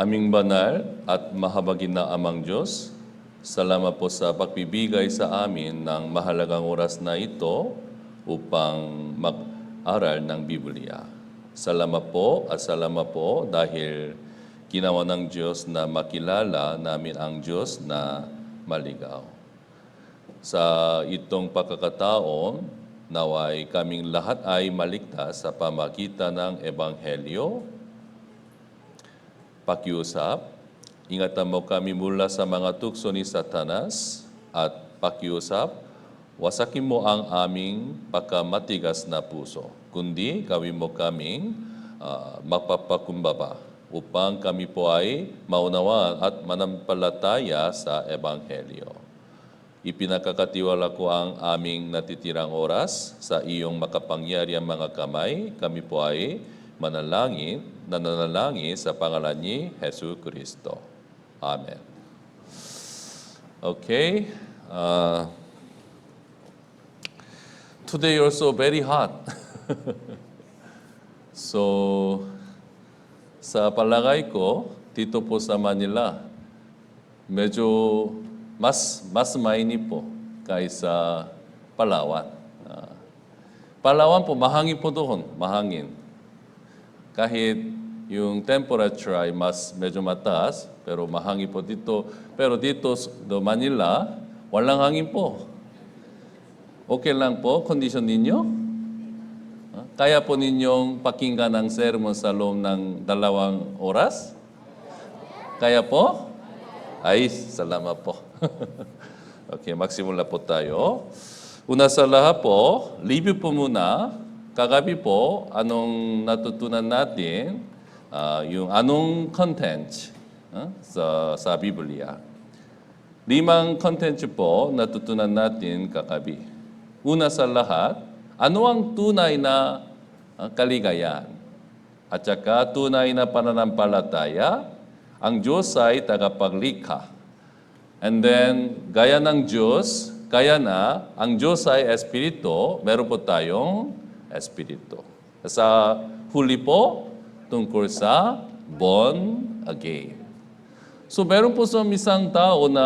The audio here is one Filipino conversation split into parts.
Aming banal at mahabagin na Amang Diyos, salamat po sa pagbibigay sa amin ng mahalagang oras na ito upang mag-aral ng Biblia. Salamat po dahil ginawa ng Diyos na makilala namin ang Diyos na maligaw. Sa itong pagkakataon, naway kaming lahat ay maligtas sa pamagitan ng Ebanghelyo. Pakiusap, ingatan mo kami mula sa mga tukso ni Satanas at pakiusap, wasakin mo ang aming pagkamatigas na puso, kundi gawin mo kaming magpapakumbaba upang kami po ay maunawaan at manampalataya sa Ebanghelyo. Ipinakakatiwala ko ang aming natitirang oras sa iyong makapangyarihang mga kamay. Kami po ay nananalangin sa pangalan ni Hesus Kristo. Amen. Okay. Today also very hot. So, sa palagay ko, dito po sa Manila, medyo mas mainit po kaysa Palawan. Palawan po, mahangin po doon, mahangin. Kahit yung temperature ay medyo mataas, pero mahangin po dito. Pero dito sa Manila, walang hangin po. Okay lang po, kondisyon ninyo? Kaya po ninyong pakinggan ang sermon sa loob ng 2 oras? Kaya po? Ay, salamat po. Okay, magsimula po tayo. Una sa lahat po, review po muna. Kagabi po, anong natutunan natin, yung anong content sa Biblia. 5 content po natutunan natin kagabi. Una sa lahat, ano ang tunay na kaligayahan? At saka tunay na pananampalataya, ang Diyos ay tagapaglikha. And then, gaya ng Diyos, ang Diyos ay Espiritu, meron po tayong Espiritu. Sa huli po, tungkol sa born again. So, meron po sa isang tao na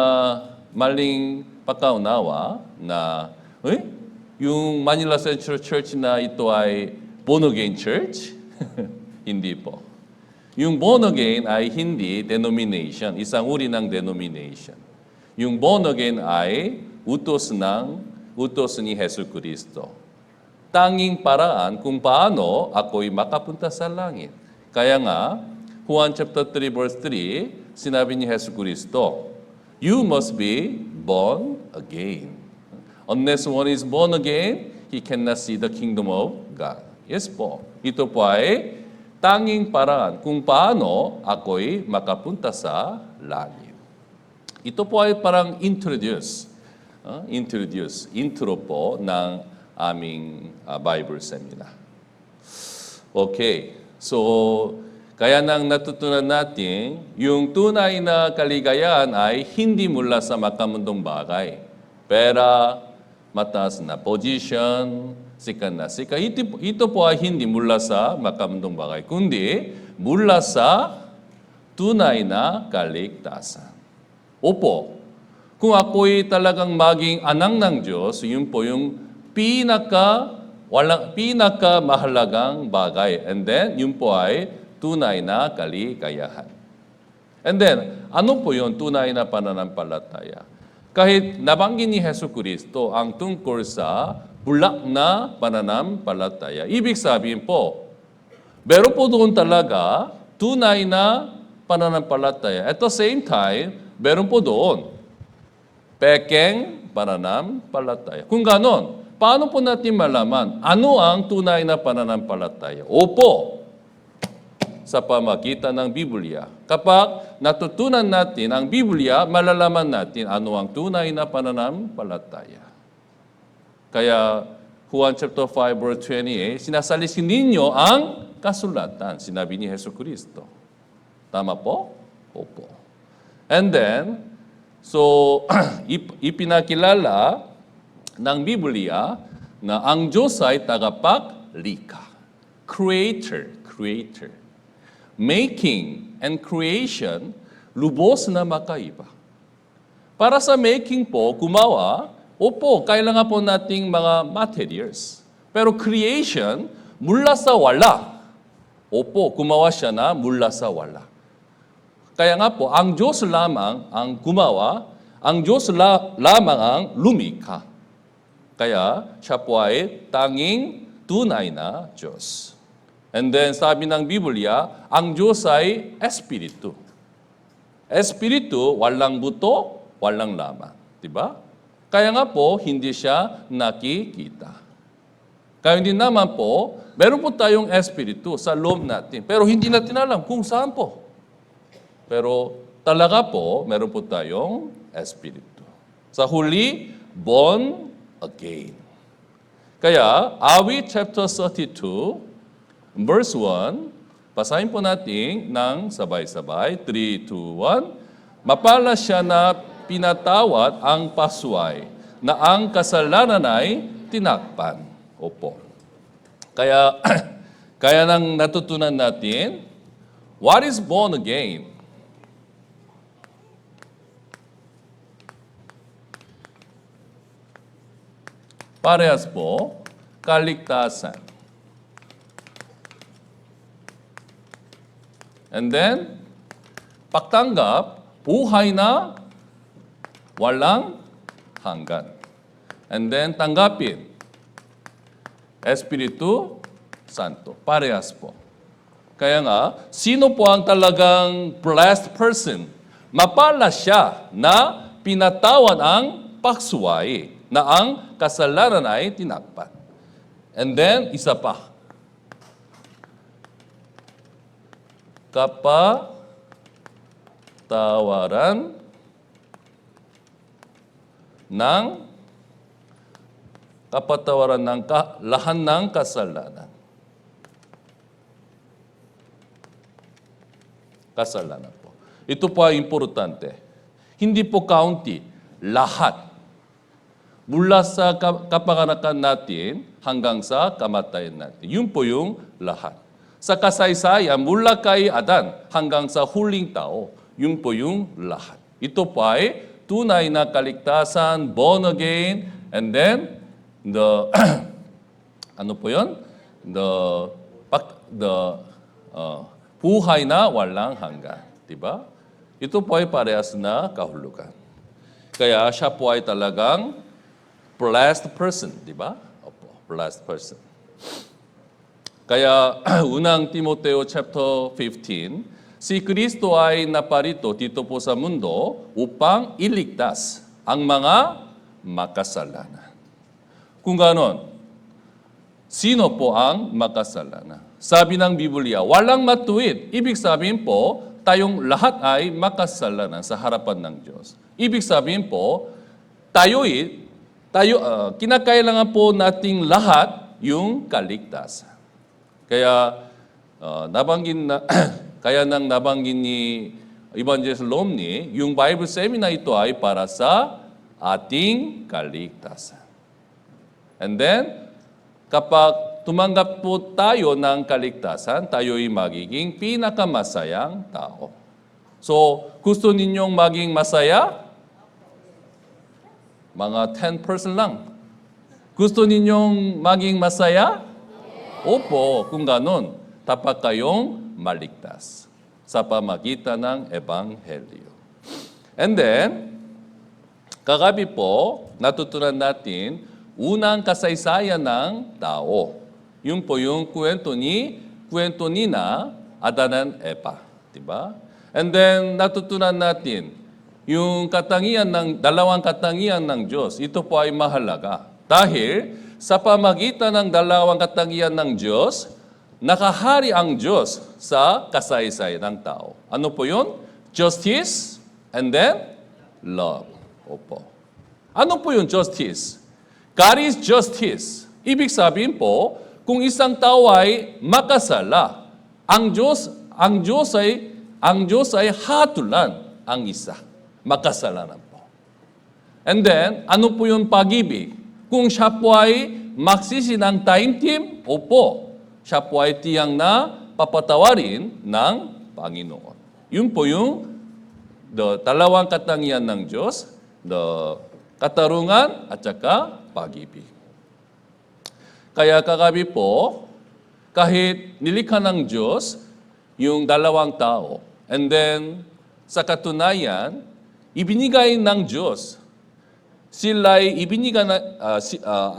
maling pagkaunawa na, yung Manila Central Church na ito ay born again church? Hindi po. Yung born again ay hindi denomination, isang uri ng denomination. Yung born again ay utos ni Hesus Kristo. Tanging paraan kung paano ako'y makapunta sa langit. Kaya nga, Juan chapter 3 verse 3, sinabi ni Hesus Kristo, you must be born again. Unless one is born again, he cannot see the kingdom of God. Yes po. Ito po ay tanging paraan kung paano ako'y makapunta sa langit. Ito po ay parang intro po ng aming Bible seminar. Okay, so kaya nang natutunan natin, yung tunay na kaligayahan ay hindi mula sa makamundong bagay. Pera, mataas na position, sikat na sikat. Ito po ay hindi mula sa makamundong bagay, kundi mula sa tunay na kaligtasan. Opo, kung ako'y talagang maging anak ng Diyos, yun po yung pinakamahalagang bagay. And then, yun po ay tunay na kaligayahan. And then, ano po yung tunay na pananampalataya? Kahit nabanggit ni Hesus Kristo ang tungkol sa bulak na pananampalataya. Ibig sabihin po, meron po doon talaga tunay na pananampalataya. At the same time, meron po doon pekeng pananampalataya. Kung ganon, paano po natin malaman ano ang tunay na pananampalataya? Opo, sa pamagitan ng Biblia. Kapag natutunan natin ang Biblia, malalaman natin ano ang tunay na pananampalataya. Kaya Juan chapter 5 verse 28, sinasalisin ninyo ang kasulatan, sinabi ni Hesus Kristo. Tama po? Opo. And then, so ipinakilala ng Biblia na ang Diyos ay tagapaglikha. Creator. making and creation, lubos na makaiba. Para sa making po, gumawa, opo, kailangan po nating mga materials. Pero creation, mula sa wala. Opo, gumawa siya na mula sa wala. Kaya nga po, ang Diyos lamang ang gumawa, ang Diyos lamang ang lumikha. Kaya siya po ay tanging tunay na Diyos. And then sabi ng Biblia, ang Diyos ay Espiritu. Espiritu, walang buto, walang laman. Diba? Kaya nga po, hindi siya nakikita. Kaya hindi naman po, meron po tayong Espiritu sa loob natin. Pero hindi natin alam kung saan po. Pero talaga po, meron po tayong Espiritu. Sa huli, born again. Kaya, Awit chapter 32, verse 1, basahin po natin ng sabay-sabay. 3, 2, 1. Mapala siya na pinatawad ang pasway, na ang kasalanan ay tinakpan. Opo. Kaya, kaya nang natutunan natin, what is born again? Parehas po, kaligtasan. And then, pagtanggap, buhay na walang hanggan. And then, tanggapin, Espiritu Santo. Parehas po. Kaya nga, sino po ang talagang blessed person? Mapala siya na pinatawad ang paksuway, na ang kasalanan ay tinakpan. And then, isa pa. Kapatawaran ng lahat ng kasalanan. Kasalanan po. Ito po ay importante. Hindi po kaunti, lahat. Mula sa kapanganakan natin hanggang sa kamatayan natin. Yun po yung lahat. Sa kasaysayan, mula kay Adan hanggang sa huling tao, yun po yung lahat. Ito po ay tunay na kaligtasan, born again, and then the ano po yun? Buhay na walang hanggan. Diba? Ito po ay parehas na kahulugan. Kaya siya po ay talagang blessed person, di ba? Opo, blessed person. Kaya unang Timoteo chapter 15, si Kristo ay naparito dito po sa mundo upang iligtas ang mga makasalanan. Kung ganon, sino po ang makasalanan? Sabi ng Biblia, walang matuwid. Ibig sabihin po, tayong lahat ay makasalanan sa harapan ng Diyos. Ibig sabihin po, kinakailangan po nating lahat yung kaligtasan. Kaya nabanggit ni Evangelist Lomni, yung Bible seminar ito ay para sa ating kaligtasan. And then, kapag tumanggap po tayo ng kaligtasan, tayo ay magiging pinakamasayang tao. So, gusto ninyong maging masaya? Mga 10% lang. Gusto ninyong maging masaya? Opo, kung ganon, tapat kayong maligtas sa pamagitan ng Ebanghelyo. And then, kagabi po, natutunan natin, unang kasaysayan ng tao. Yun po yung kwento ni na Adan and Eva. Diba? And then, natutunan natin, yung dalawang katangian ng Diyos, ito po ay mahalaga. Dahil sa pamagitan ng dalawang katangian ng Diyos, nakahari ang Diyos sa kasaysayan ng tao. Ano po yun? Justice and then love. Opo. Ano po yung justice? God is justice. Ibig sabihin po, kung isang tao ay makasala, ang Diyos ay hatulan ang isa. Makasalanan po. And then, ano po yung pag-ibig? Kung siya po ay magsisi ng taimtim, opo, siya po ay tiyang na papatawarin ng Panginoon. Yun po yung dalawang katangian ng Diyos, katarungan at saka pag-ibig. Kaya kagabi po, kahit nilikha ng Diyos yung dalawang tao, and then sa katunayan, ibinigay ng Diyos. Sila'y ibinigay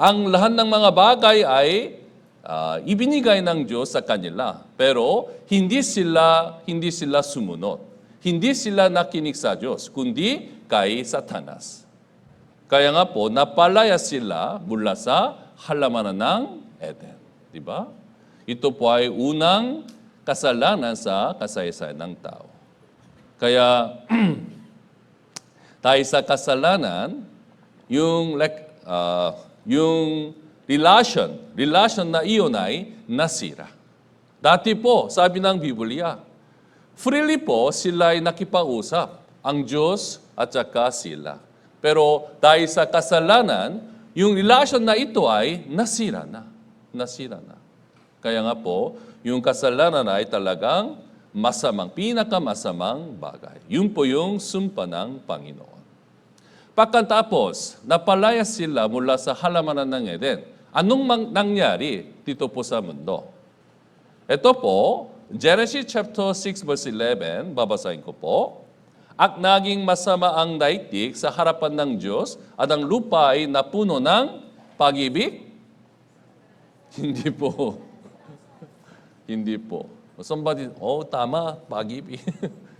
ang lahat ng mga bagay ay ibinigay ng Diyos sa kanila. Pero hindi sila sumunod. Hindi sila nakinig sa Diyos, kundi kay Satanas. Kaya nga po, napalaya sila mula sa halamanan ng Eden. Diba? Ito po ay unang kasalanan sa kasaysayan ng tao. Kaya, dahil sa kasalanan, yung relation na iyon ay nasira. Dati po, sabi ng Biblia, freely po sila ay nakipag-usap, ang Diyos at saka sila. Pero dahil sa kasalanan, yung relation na ito ay nasira na. Nasira na. Kaya nga po, yung kasalanan ay talagang pinakamasamang bagay. Yun po yung sumpa ng Panginoon. Pagkatapos, napalaya sila mula sa halamanan ng Eden. Anong nangyari dito po sa mundo? Ito po, Genesis chapter 6 verse 11, babasahin ko po. At naging masama ang daigdig sa harapan ng Diyos at ang lupa ay napuno ng pag-ibig? Hindi po. Hindi po. Somebody, tama, pag-ibig.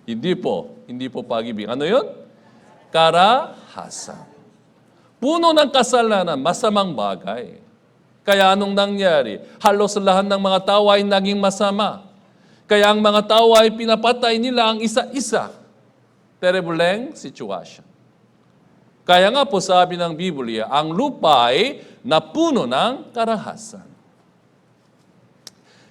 Hindi po. Hindi po pag-ibig. Ano yun? Karahasan. Puno ng kasalanan, masamang bagay. Kaya anong nangyari? Halos lahat ng mga tao ay naging masama. Kaya ang mga tao ay pinapatay nila ang isa-isa. Terribleng sitwasyon. Kaya nga po sabi ng Biblia, ang lupa ay napuno ng karahasan.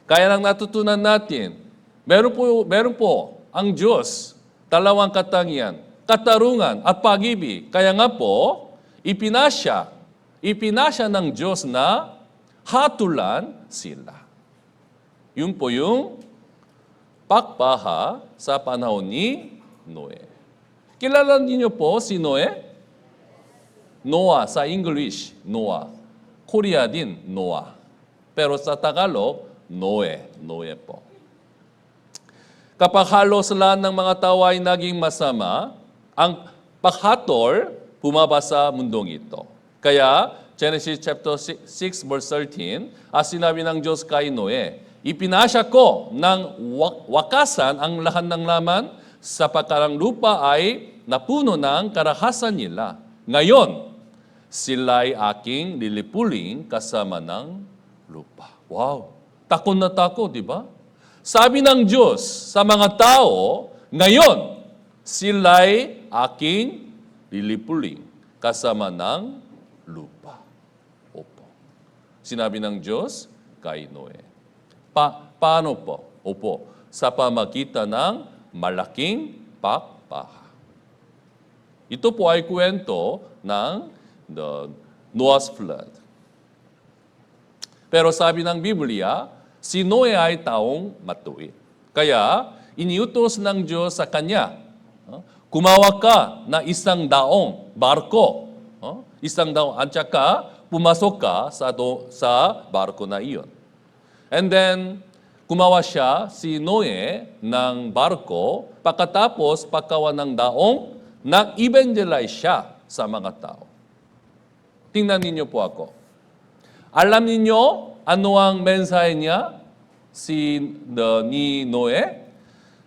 Kaya nang natutunan natin, meron po ang Diyos, dalawang katangian, katarungan at pag-ibig. Kaya nga po, ipinasya ng Diyos na hatulan sila. Yun po yung pagpaha sa panahon ni Noe. Kilala niyo po si Noe? Noah sa English, Noah. Korea din, Noah. Pero sa Tagalog, Noe po. Kapag halos lahat ng mga tao ay naging masama, ang paghatol bumaba sa mundong ito. Kaya, Genesis chapter 6 verse 13, sinabi ng Diyos kay Noe, ipinasya ko ng wakasan ang lahat ng laman sapagkat ang lupa ay napuno ng karahasan nila. Ngayon, sila'y aking lilipuling kasama ng lupa. Wow! Takot na takot, di ba? Sabi ng Diyos sa mga tao, ngayon, sila'y aking lilipuling kasama ng lupa. Opo. Sinabi ng Diyos kay Noe. Paano po? Opo. Sa pamagitan ng malaking pagpaha. Ito po ay kwento ng the Noah's flood. Pero sabi ng Biblia, si Noe ay taong matuwid. Kaya, iniutos ng Diyos sa kanya, kumawa ka na isang daong barko. Isang daong, at saka pumasok ka sa barko na iyon. And then, kumawa siya, si Noe, ng barko, pagkatapos pagkawa ng daong, nag-evangelize siya sa mga tao. Tingnan ninyo po ako. Alam ninyo ano ang mensahe niya ni Noe?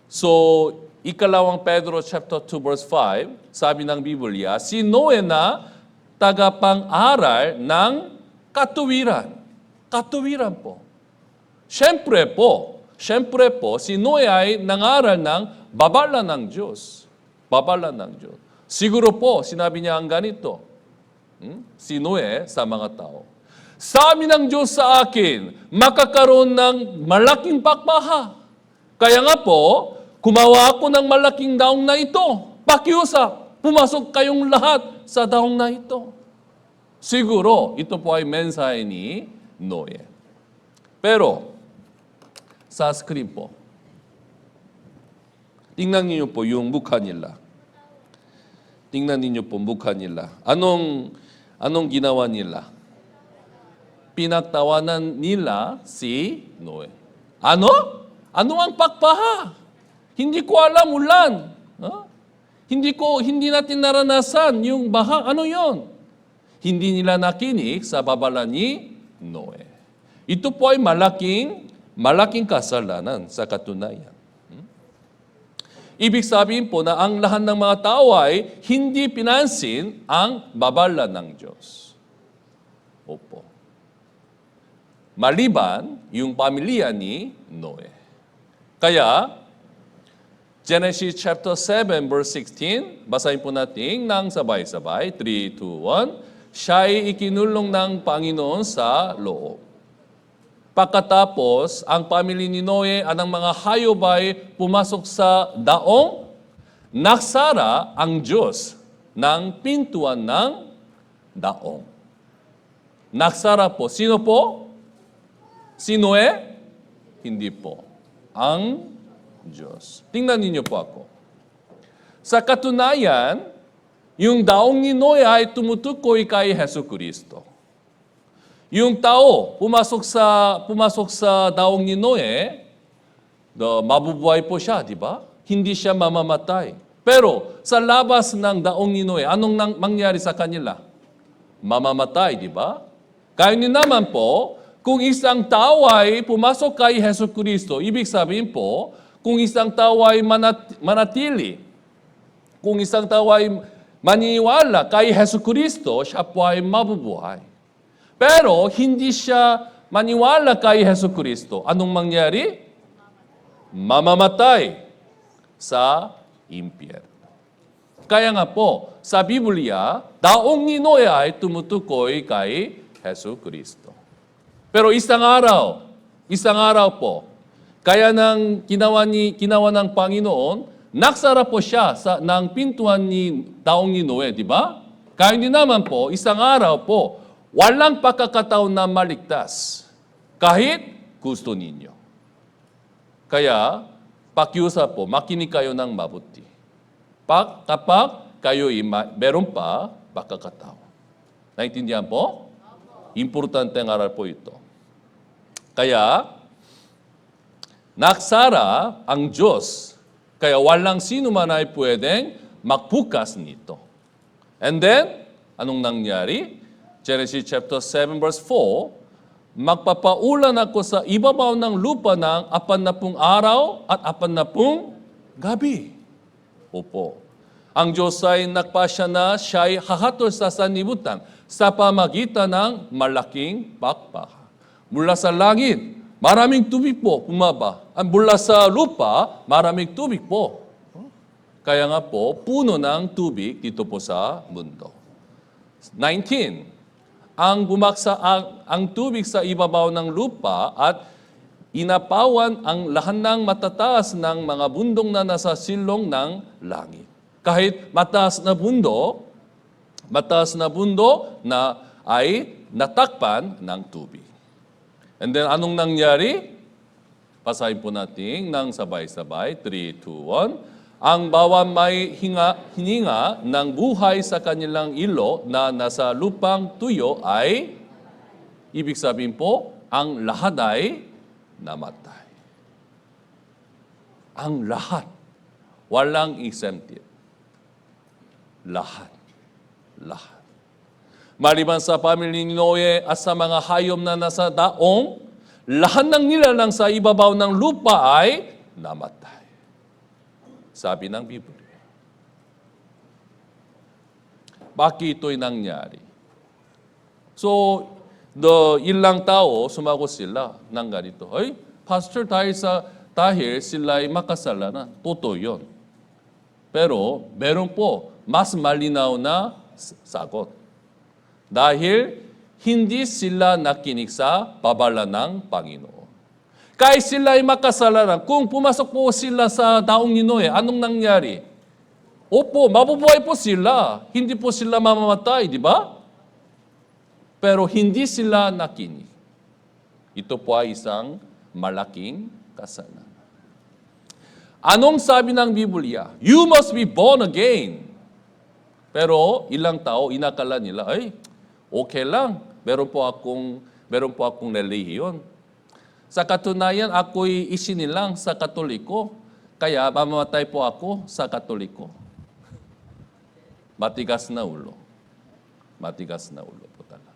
So, ikalawang Pedro chapter 2 verse 5, sabi ng Biblia, si Noe na tagapang-aral ng katuwiran. Katuwiran po. Siyempre po, si Noe ay nangaral ng babala ng Diyos. Babala ng Diyos. Siguro po, sinabi niya ang ganito, si Noe sa mga tao. Sabi ng Diyos sa akin, makakaroon ng malaking pagpaha. Kaya nga po, kumawa ako ng malaking daong na ito. Pakiusap, pumasok kayong lahat sa daong na ito. Siguro, ito po ay mensahe ni Noe. Pero, sa screen po. Tingnan niyo po yung mukha nila. Tingnan niyo po mukha nila. Anong ginawa nila? Pinagtawanan nila si Noe. Ano? Ano ang pagbaha? Hindi ko alam ulan. Huh? Hindi natin naranasan yung baha. Ano yon? Hindi nila nakinig sa babala ni Noe. Ito po ay malaking kasalanan sa katunayan. Ibig sabihin po na ang lahat ng mga tao ay hindi pinansin ang babala ng Diyos. Opo. Maliban yung pamilya ni Noe. Kaya, Genesis chapter 7 verse 16, basahin po natin ng sabay-sabay, 3, 2, 1. Siya'y ikinulong ng Panginoon sa loob. Pagkatapos, ang pamilya ni Noe at ang mga hayop ay pumasok sa daong, nagsara ang Diyos ng pintuan ng daong. Nagsara po. Sino po? Si Noe? Hindi po. Ang Diyos. Tingnan ninyo po ako. Sa katunayan, yung daong ni Noe ay tumutukoy kay Jesucristo. Yung tao, pumasok sa daong ni Noe, mabubuhay po siya, di ba? Hindi siya mamamatay. Pero sa labas ng daong ni Noe, anong mangyari sa kanila? Mamamatay, di ba? Kaya naman po, kung isang tao ay pumasok kay Jesucristo, ibig sabihin po, kung isang tao ay manatili, kung isang tao ay maniniwala kay Jesucristo, siya po ay mabubuhay. Pero hindi siya maniwala kay Jesucristo. Anong mangyari? Mamamatay sa impyerno. Kaya nga po, sa Biblia, daong ni Noe ay tumutukoy kay Jesucristo. Pero isang araw po, kaya nang ginawa ng Panginoon, nagsara po siya ng pintuan ni daong ni Noe, di ba? Kaya hindi naman po, isang araw po, walang pagkakataon na maligtas kahit gusto ninyo. Kaya, pakiusap po, makinig kayo ng mabuti. Kapag kayo meron pa pagkakataon. Naintindihan po? Importante ang aral po ito. Kaya, nagsara ang Diyos. Kaya walang sino man ay pwedeng magbukas nito. And then, anong nangyari? Genesis chapter 7 verse 4, magpapaulan ako sa ibabaw ng lupa ng 40 araw at 40 gabi. Opo. Ang Diyos ay nagpasya na siya'y hahatol sa sanlibutan sa pamagitan ng malaking pagbaha. Mula sa langit, maraming tubig po bumaba. Mula sa lupa, maraming tubig po. Kaya nga po, puno ng tubig dito po sa mundo. 19. Ang bumaksa ang tubig sa ibabaw ng lupa at inapawan ang lahat ng matataas ng mga bundong na nasa silong ng langit. Kahit mataas na bundo na ay natakpan ng tubig. And then anong nangyari? Basahin po natin ng sabay-sabay. 3, 2, 1. Ang bawang may hininga ng buhay sa kanilang ilo na nasa lupang tuyo ay, ibig sabihin po, ang lahat ay namatay. Ang lahat. Walang exempted. Lahat. Maliban sa pamilya ni Noe at sa mga hayop na nasa daong, lahat ng nilalang sa ibabaw ng lupa ay namatay. Sabi ng Biblia. Bakit ito'y nangyari? So, ilang tao, sumagot sila ng ganito. Ay, Pastor, dahil sila'y makasalanan. Totoo yun. Pero, meron po, mas malinaw na sagot. Dahil, hindi sila nakinig sa babala ng Panginoon. Kahit sila ay makasalanan, kung pumasok po sila sa daong ni Noe, anong nangyari? Opo, mabubuhay po sila. Hindi po sila mamamatay, di ba? Pero hindi sila nakinig. Ito po ay isang malaking kasalanan. Anong sabi ng Biblia? You must be born again. Pero ilang tao, inakala nila, ay, okay lang. Meron po akong relihiyon. Sa katunayan, ako'y isinilang sa Katoliko. Kaya mamamatay po ako sa Katoliko. Matigas na ulo. Matigas na ulo po talaga.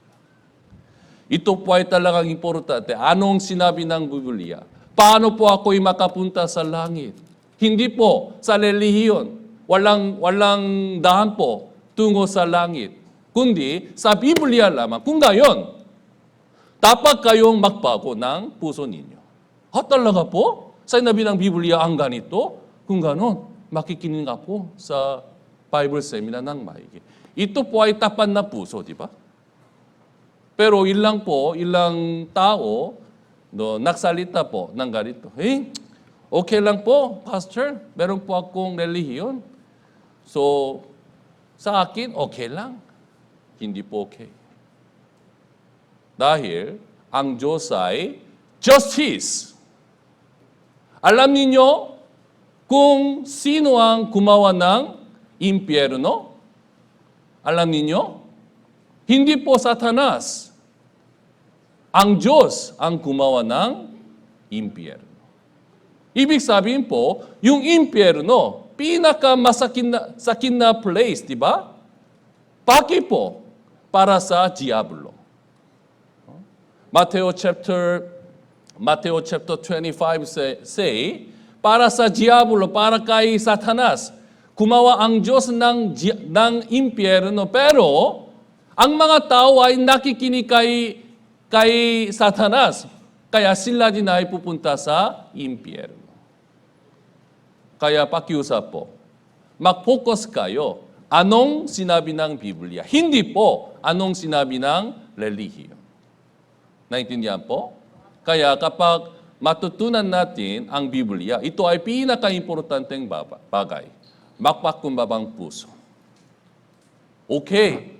Ito po ay talagang importante. Anong sinabi ng Biblia? Paano po ako'y makapunta sa langit? Hindi po sa relihiyon. Walang daan po tungo sa langit. Kundi sa Biblia lamang. Kung gayon, dapat kayong magbago ng puso ninyo. Talaga po? Sa sinabi ng Biblia ang ganito? Kung ganon, makikinig nga po sa Bible seminar ng maigi. Ito po ay tapat na puso, di ba? Pero ilang tao nagsalita po ng ganito. Okay lang po, Pastor. Meron po akong relihiyon. So, sa akin, okay lang. Hindi po okay. Dahil, ang Diyos ay justice. Alam niyo kung sino ang gumawa ng impyerno? Alam niyo? Hindi po Satanas. Ang Diyos ang gumawa ng impyerno. Ibig sabihin po, yung impyerno, pinakamasakit na place, di ba? Paki po para sa diablo. Matthew chapter 25 say, para sa diablo, para kay Satanas, gumawa ang Diyos ng impyerno, pero ang mga tao ay nakikinig kay Satanas, kaya sila din ay pupunta sa impyerno. Kaya pakiusap po, mag-focus kayo. Anong sinabi ng Biblia? Hindi po anong sinabi ng relihiyon. Naintindihan po? Kaya kapag matutunan natin ang Biblia, ito ay pinaka-importanteng bagay. Magpakumbabang puso. Okay,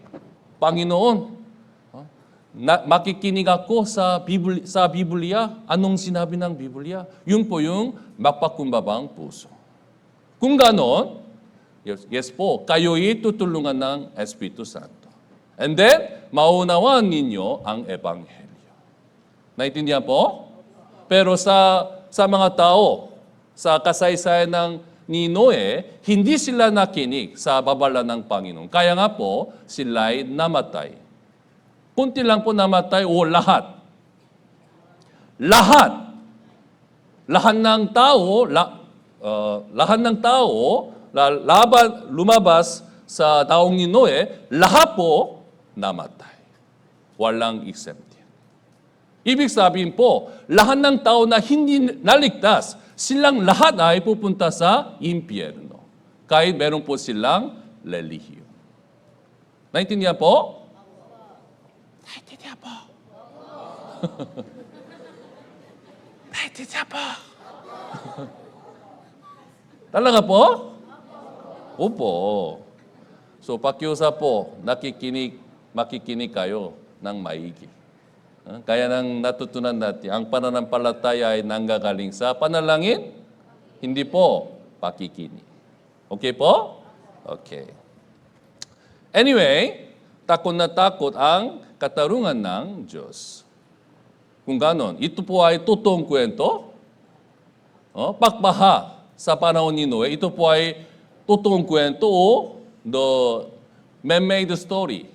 Panginoon, makikinig ako sa Biblia. Anong sinabi ng Biblia? Yun po yung magpakumbabang puso. Kung ganon, yes po, kayo'y tutulungan ng Espiritu Santo. And then, maunawaan ninyo ang Ebanghelyo. Naintindihan po? Pero sa mga tao, sa kasaysayan ni Noe, hindi sila nakinig sa babala ng Panginoon. Kaya nga po, sila'y namatay. Kunti lang po namatay o lahat. Lahat ng tao, lumabas sa taong ni Noe, lahat po namatay. Walang exemption. Ibig sabihin po, lahat ng tao na hindi naligtas, silang lahat ay pupunta sa impyerno. Kahit meron po silang relihiyon. Naintindihan po? Naintindihan po. Naintindihan po. Talaga po? Opo. So, pakiusap po, makikinig kayo ng maigi. Kaya nang natutunan natin, ang pananampalataya ay nanggagaling sa panalangin, hindi po pakikinig. Okay po? Okay. Anyway, takot na takot ang katarungan ng Diyos. Kung ganon, ito po ay totoong kwento. Pagbaha sa panahon ni Noe, ito po ay totoong kwento o the man-made story.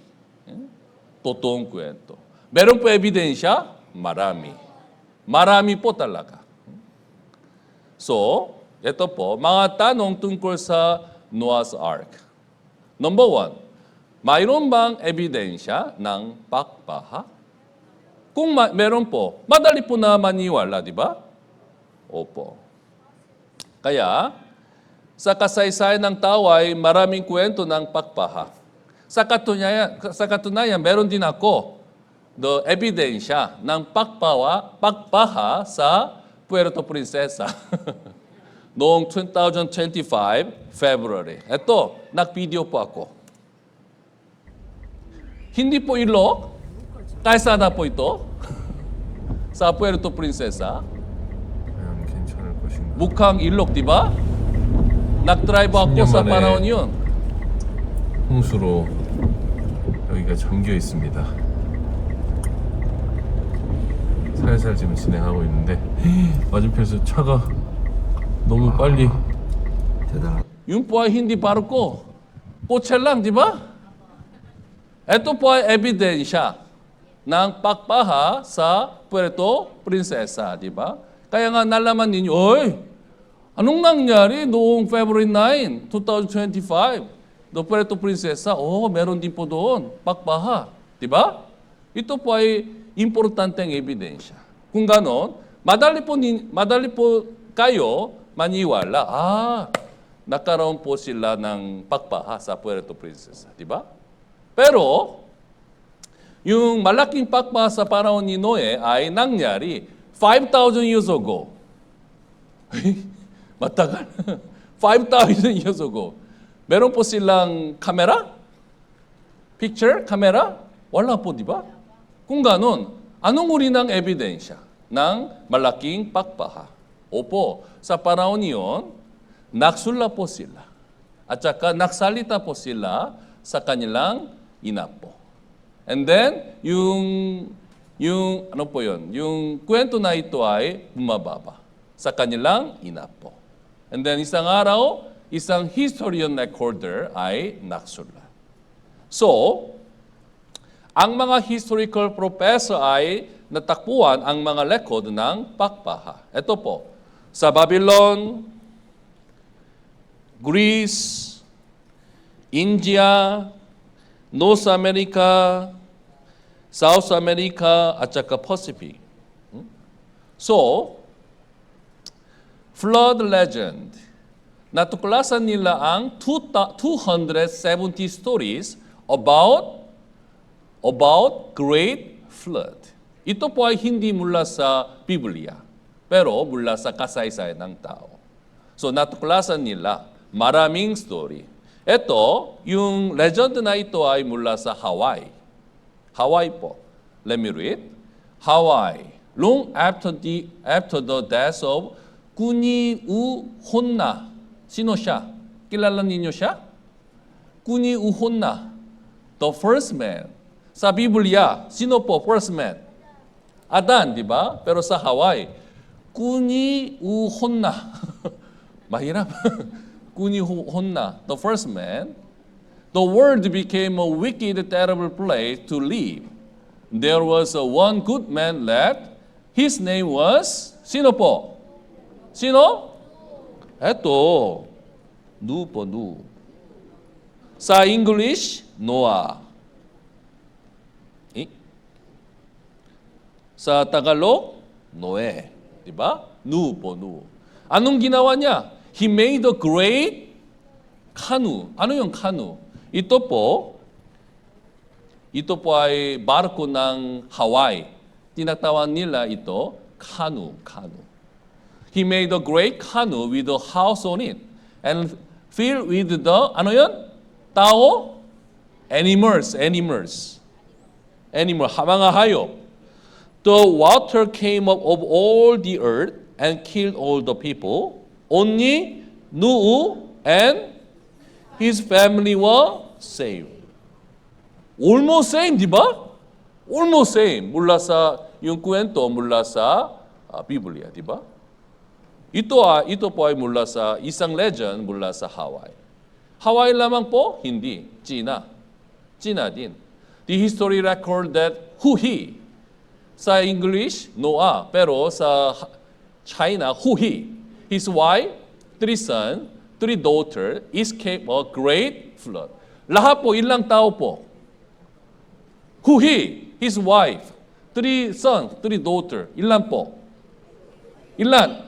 Totoong kwento. Meron po ebidensya? Marami. Marami po talaga. So, ito po, mga tanong tungkol sa Noah's Ark. Number 1, mayroon bang ebidensya ng pagbaha? Kung meron po, madali po na maniwala, di ba? Opo. Kaya, sa kasaysayan ng tao ay maraming kwento ng pagbaha. Sa katunayan, meron din ako the ebidensya ng pagbaha sa Puerto Princesa noong 2025, February. Ito, nag-video po ako. Hindi po ilog, kahit sana po ito, sa Puerto Princesa. Mukhang ilog, di ba? Nag-drive ako 10년 sa 만에 panahon yun. 홍수로 여기가 잠겨 있습니다. 살살 지금 진행하고 있는데 맞은편에서 차가 너무 빨리 대단하다. Yung po ay hindi barko. Kotse lang, di ba? Ito po ay ebidensya ng pagbaha sa Puerto Princesa, di ba? Kaya nga nalaman ninyo, oy, anong nangyari noong February 9, 2025? Do Puerto Princesa, meron din po doon, pagbaha, di ba? Ito po ay importanteng ebidensya. Kung ganon, madali po kayo maniwala, nakaroon po sila ng pagbaha sa Puerto Princesa, di ba? Pero, yung malaking pagbaha sa panahon ni Noe ay nangyari 5,000 years ago. Matagal. 5,000 years ago. Meron po silang kamera? Picture? Kamera? Wala po, di ba? Kung ganon, anong uri ng ebidensya ng malaking pagbaha? Opo, sa panahon niyon, nagsula po sila. At saka nagsalita po sila sa kanilang ina po. And then, yung ano po yun, yung kwento na ito ay bumababa sa kanilang ina po. And then, isang araw, isang historian recorder ay nagsulat. So, ang mga historical professor ay natakbuhan ang mga record ng pagbaha. Ito po, sa Babylon, Greece, India, North America, South America, at saka Pacific. So, flood legend. Natuklasan nila ang 270 stories about great flood. Ito po ay hindi mula sa Biblia, pero mula sa kasaysayan ng tao. So, natuklasan nila maraming story. Ito, yung legend na ito ay mula sa Hawaii. Hawaii po. Let me read. Hawaii. Long after the death of Kuniuhonna. Sino siya? Kilala ninyo siya? Kuniuhonna. The first man. Sa Biblia, sino po first man? Adan, di ba? Pero sa Hawaii, Kuniuhonna. Mahirap. Kuniuhonna, the first man. The world became a wicked, terrible place to live. There was one good man left. His name was, sino po? Sino? Eto, Nu po, Nu. Sa English, Noah. Sa Tagalog, Noe. Diba? Nu po, Nu. Anong ginawa niya? He made a great canoe. Ano yung canoe? Ito po ay barko ng Hawaii. Tinatawag nila ito canoe. He made a great canoe with a house on it and filled with the, ano yun? Tao? Animals, mga hayop. The water came up of all the earth and killed all the people. Only Noah and his family were saved. Almost same, di ba? Almost same. Mula sa, yung kwento mula sa Biblia, di ba? Ito po ay mula sa isang legend mula sa Hawaii. Hawaii lamang po? Hindi. China din. The history record that Hu-Hi. Sa English, Noah. Pero sa China, Hu-Hi. His wife, 3 sons, 3 daughters, escaped a great flood. Lahat po, ilang tao po? Hu-Hi, his wife, 3 sons, 3 daughters. Ilan po? Ilan?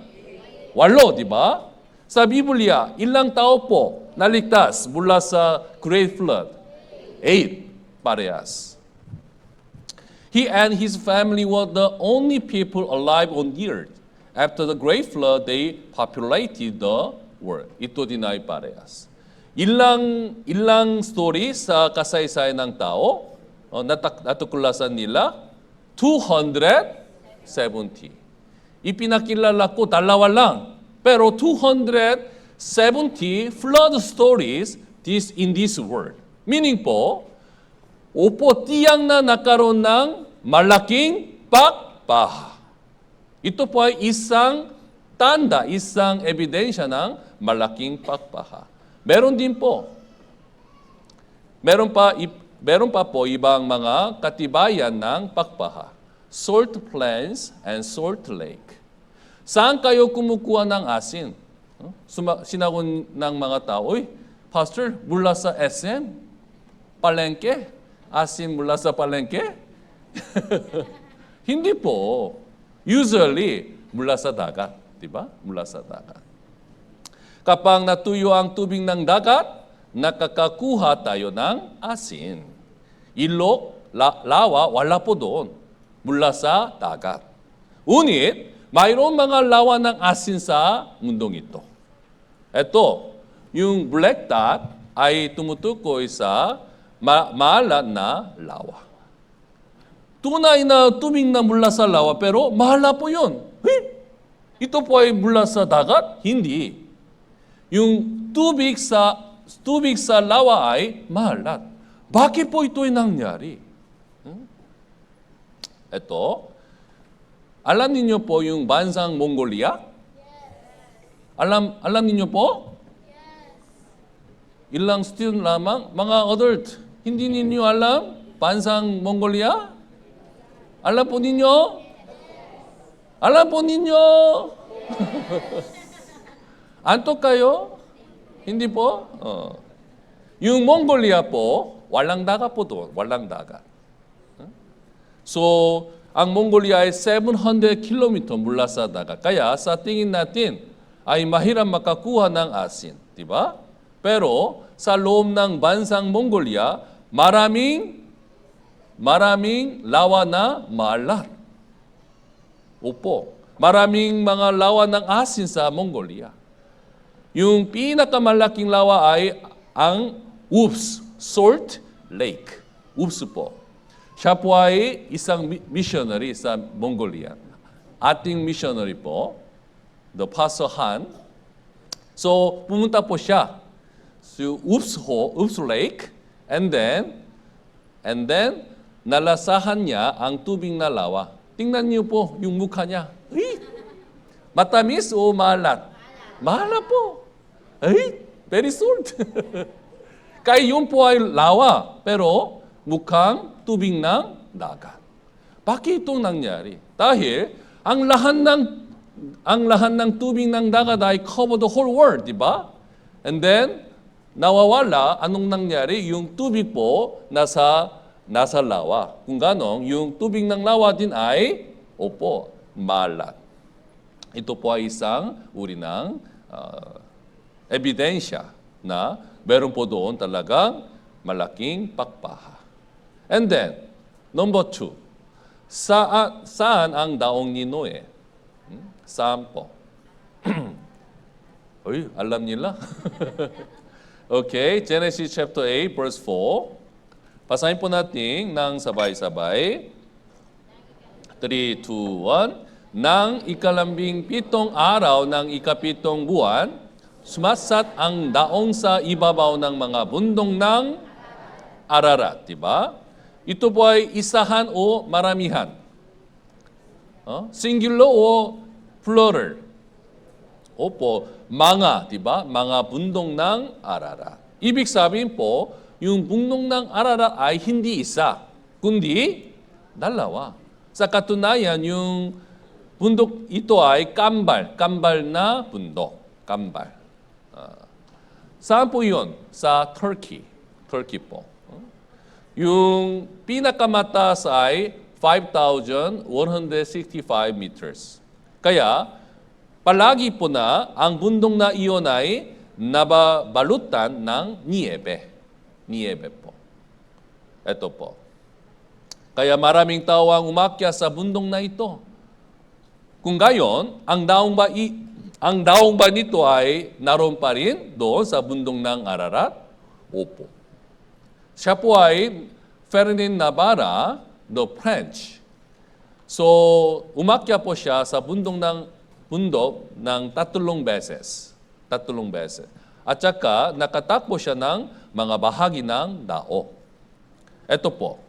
8, di ba? Sa Biblia, ilang tao po naligtas mula sa great flood? 8, parehas. He and his family were the only people alive on the earth. After the great flood, they populated the world. Ito din ay parehas. Ilang story sa kasaysayan ng tao, natuklasan nila, 270. Ipinakilala ko, 2 lang. Pero 270 flood stories in this world. Meaning po, opo, tiyang na nagkaroon ng malaking pagbaha. Ito po ay isang tanda, isang ebidensya ng malaking pagbaha. Meron din po. Meron pa po ibang mga katibayan ng pagbaha. Salt plains and salt lake. Saan kayo kumukuha ng asin? Sinagon ng mga tao, "Uy, Pastor, mula sa SM, palengke, asin mula sa palengke?" Hindi po. Usually, mula sa dagat. Diba? Mula sa dagat. Kapag natuyo ang tubig ng dagat, nakakakuha tayo ng asin. Ilog, lawa, wala po doon. Mula sa dagat. Ngunit, mayroong mga lawa ng asin sa mundong ito. Ito, yung black dot ay tumutukoy sa maalat na lawa. Tunay na tubig na mula sa lawa, pero mahala po yun. Ito po ay mula sa dagat? Hindi. Yung tubig sa lawa ay mahalat. Bakit po ito ay nangyari? Ito, alam niyo po yung bansang Mongolia? Alam niyo po? Ilang student lamang, mga adult, hindi ninyo alam bansang Mongolia? Alam po ninyo? Alam po ninyo? Antok kayo? Hindi po? Yung Mongolia po, walang dagat po doon. Walang dagat. So, ang Mongolia ay 700 km mula sa dagat. Kaya sa tingin natin ay mahirap makakuha ng asin. Diba? Pero sa loob ng bansang Mongolia, maraming lawa na maalat. Opo. Maraming mga lawa ng asin sa Mongolia. Yung pinakamalaking lawa ay ang Ups, Salt Lake. Ups po. Siya po ay isang missionary sa Mongolia. Ating missionary po, the Pastor Han. So, pumunta po siya sa Ups Lake, and then, nalasahan niya ang tubig na lawa. Tingnan niyo po yung mukha niya. Ay, matamis o maalat? Maalat po. Ay, very salt. Kaya yun po ay lawa, pero mukhang tubig ng dagat. Bakit itong nangyari? Dahil ang lahat ng tubig ng dagat ay cover the whole world, di ba? And then, nawawala, anong nangyari? Yung tubig po nasa lawa. Kung ganong, yung tubig ng lawa din ay, maalat. Ito po ay isang uri ng ebidensya na meron po doon talagang malaking pagbaha. And then, number 2, saan ang daong ni Noe? Saan po? Uy, alam nila. Okay, Genesis chapter 8, verse 4. Pasahin po natin ng sabay-sabay. 3, 2, 1. Nang ikalambing 7 araw ng ikapitong buwan, sumasat ang daong sa ibabaw ng mga bundong ng Ararat. Diba? Ito po ay isahan o maramihan. Singular o plural. Opo, mga, diba? Mga bundong ng Ararat. Ibig sabihin po, yung bundong ng Ararat ay hindi isa, kundi dalawa. Sa katunayan, yung bundok ito ay kambal na bundok. Kambal. Saan po yun? Sa Turkey. Turkey po. Yung pinakamataas ay 5,165 meters. Kaya, palagi po na ang bundong na iyon ay nababalutan ng niebe. Niebe po. Ito po. Kaya maraming tao ang umakyat sa bundong na ito. Kung gayon, ang daong ba nito ay naroon pa rin doon sa bundong ng Ararat? Opo. Siya po ay Ferdinand Navarra, the French. So, umakyat po siya sa bundong ng bundok ng 3 beses. 3 beses. At saka nakatakbo siya ng mga bahagi ng dao. Ito po.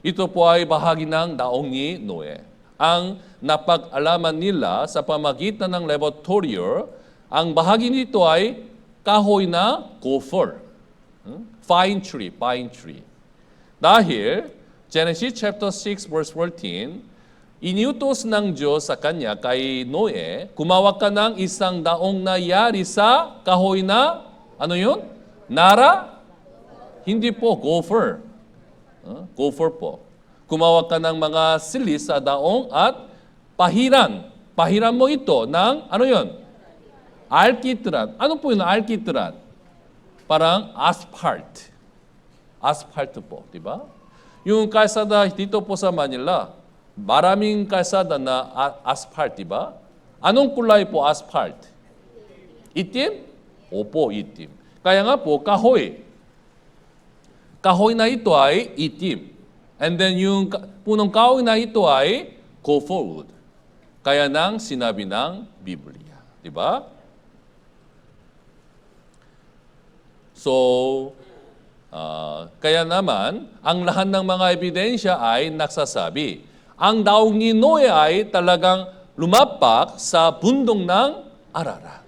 Ito po ay bahagi ng daong ni Noe. Ang napag-alaman nila sa pamagitan ng laboratorio, ang bahagi nito ay kahoy na gopher. Pine tree. Dahil, Genesis chapter 6 verse 14, iniutos ng Diyos sa kanya kay Noe, kumawa ka ng isang daong na yari sa kahoy na, ano yun? Nara? Hindi po, gopher. Gopher po. Kumawa ka ng mga silis sa daong at pahiran. Pahiran mo ito ng, ano yun? Alkitran. Ano po yun, alkitran? Parang asphalt. Asphalt po, di ba? Yung kalsada dito po sa Manila, maraming kalsada na asphalt, di ba? Anong kulay po asphalt? Itim? Opo, itim. Kaya nga po, kahoy. Kahoy na ito ay itim. And then yung punong kahoy na ito ay gopher wood. Kaya nang sinabi ng Biblia. Di ba? So, kaya naman, ang lahat ng mga ebidensya ay nagsasabi, ang daong ni Noe ay talagang lumapak sa bundong ng Ararat.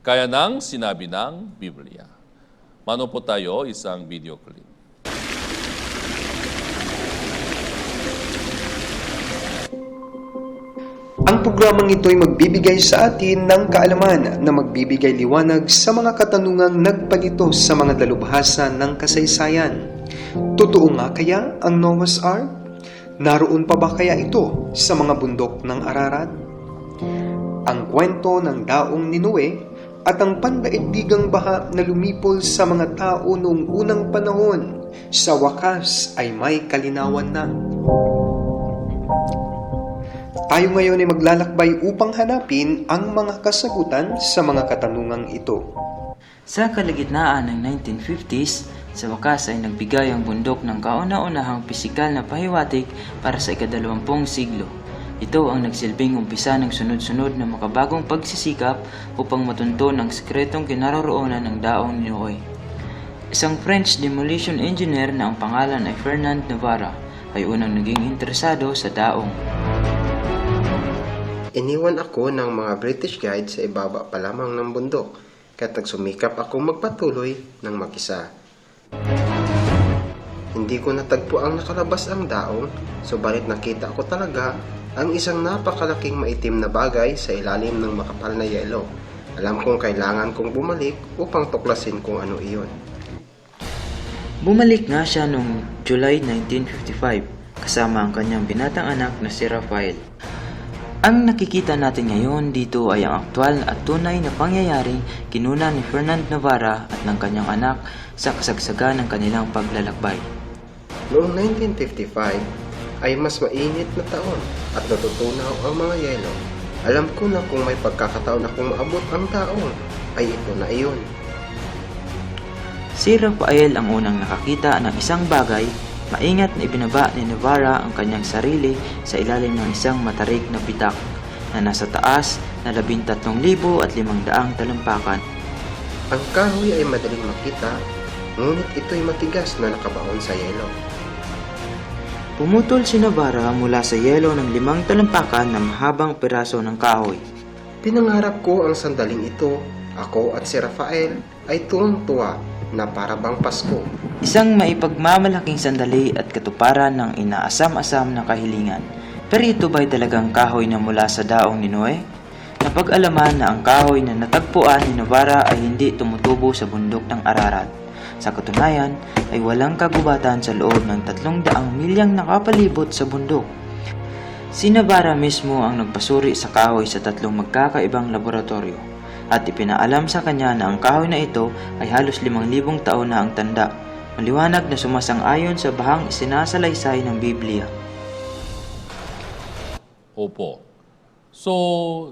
Kaya nang sinabi ng Biblia. Mano po tayo isang video clip. Ang programang ito ay magbibigay sa atin ng kaalaman na magbibigay liwanag sa mga katanungang nagpalito sa mga dalubhasa ng kasaysayan. Totoo nga kaya ang Noah's Ark? Naroon pa ba kaya ito sa mga bundok ng Ararat? Ang kwento ng daong ni Noe at ang pandaigdigang baha na lumipol sa mga tao noong unang panahon, sa wakas ay may kalinawan na. Tayo ngayon ay maglalakbay upang hanapin ang mga kasagutan sa mga katanungang ito. Sa kalagitnaan ng 1950s, sa wakas ay nagbigay ang bundok ng kauna-unahang pisikal na pahiwatig para sa ika-20 siglo. Ito ang nagsilbing umpisa ng sunod-sunod na makabagong pagsisikap upang matunton ang sekretong kinaroroonan ng daong ni Noe. Isang French demolition engineer na ang pangalan ay Fernand Navarra ay unang naging interesado sa daong. Iniwan ako ng mga British guide sa ibaba pa lamang ng bundok, kaya't nagsumikap akong magpatuloy ng mag-isa. Hindi ko natagpo ang nakalabas ang daong, subalit nakita ko talaga ang isang napakalaking maitim na bagay sa ilalim ng makapal na yelo. Alam kong kailangan kong bumalik upang tuklasin kung ano iyon. Bumalik nga siya noong July 1955 kasama ang kanyang binatang anak na si Rafael. Ang nakikita natin ngayon dito ay ang aktwal at tunay na pangyayaring kinuna ni Fernand Navarra at ng kanyang anak sa kasagsagan ng kanilang paglalakbay. Noong 1955 ay mas mainit na taon at natutunaw ang mga yelo. Alam ko na kung may pagkakataon akong maabot ang daong, ay ito na iyon. Si Rafael ang unang nakakita ng isang bagay. Maingat na ibinaba ni Navarra ang kanyang sarili sa ilalim ng isang matarik na bitak na nasa taas na 13,500 talampakan. Ang kahoy ay madaling makita, ngunit ito'y matigas na nakabaon sa yelo. Pumutol si Navarra mula sa yelo ng 5 talampakan na mahabang piraso ng kahoy. Pinangarap ko ang sandaling ito, ako at si Rafael ay tuwang-tuwa na para bang Pasko. Isang maipagmamalaking sandali at katuparan ng inaasam-asam na kahilingan. Pero ito ba'y talagang kahoy na mula sa daong ni Noe? Napag-alaman na ang kahoy na natagpuan ni Navarra ay hindi tumutubo sa bundok ng Ararat. Sa katunayan ay walang kagubatan sa loob ng 300 milyang nakapalibot sa bundok. Si Navarra mismo ang nagpasuri sa kahoy sa 3 magkakaibang laboratorio at ipinaalam sa kanya na ang kahoy na ito ay halos 5,000 taon na ang tanda, maliwanag na sumasang-ayon sa bahang isinasalaysay ng Biblia. Opo. So,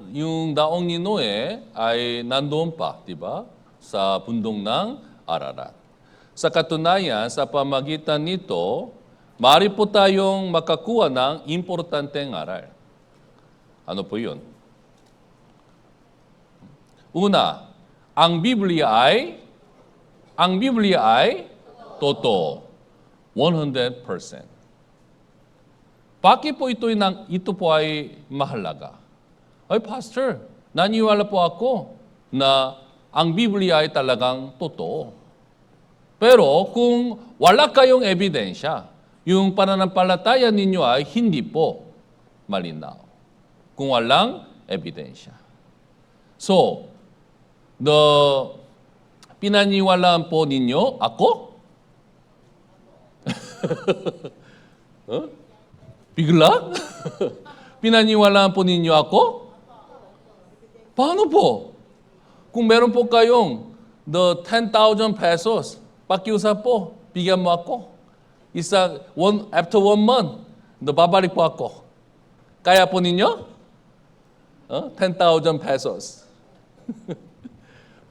yung daong ni Noe ay nandoon pa, di ba? Sa bundong ng Ararat. Sa katunayan, sa pamagitan nito, maaari po tayong makakuha ng importanteng aral. Ano po yun? Una, ang Biblia ay totoo. 100%. Bakit po ito po ay mahalaga? Ay, Pastor, naniwala po ako na ang Biblia ay talagang totoo. Pero kung wala kayong ebidensya, yung pananampalataya ninyo ay hindi po malinaw. Kung walang ebidensya. So, pinaniwalaan po ninyo ako? Huh? Bigla? Pinaniwalaan po ninyo ako? Paano po? Kung meron po kayong the 10,000 pesos, pakiusap po, bigyan mo ako. After 1 month, babalik po ako. Kaya po ninyo? 10,000 pesos.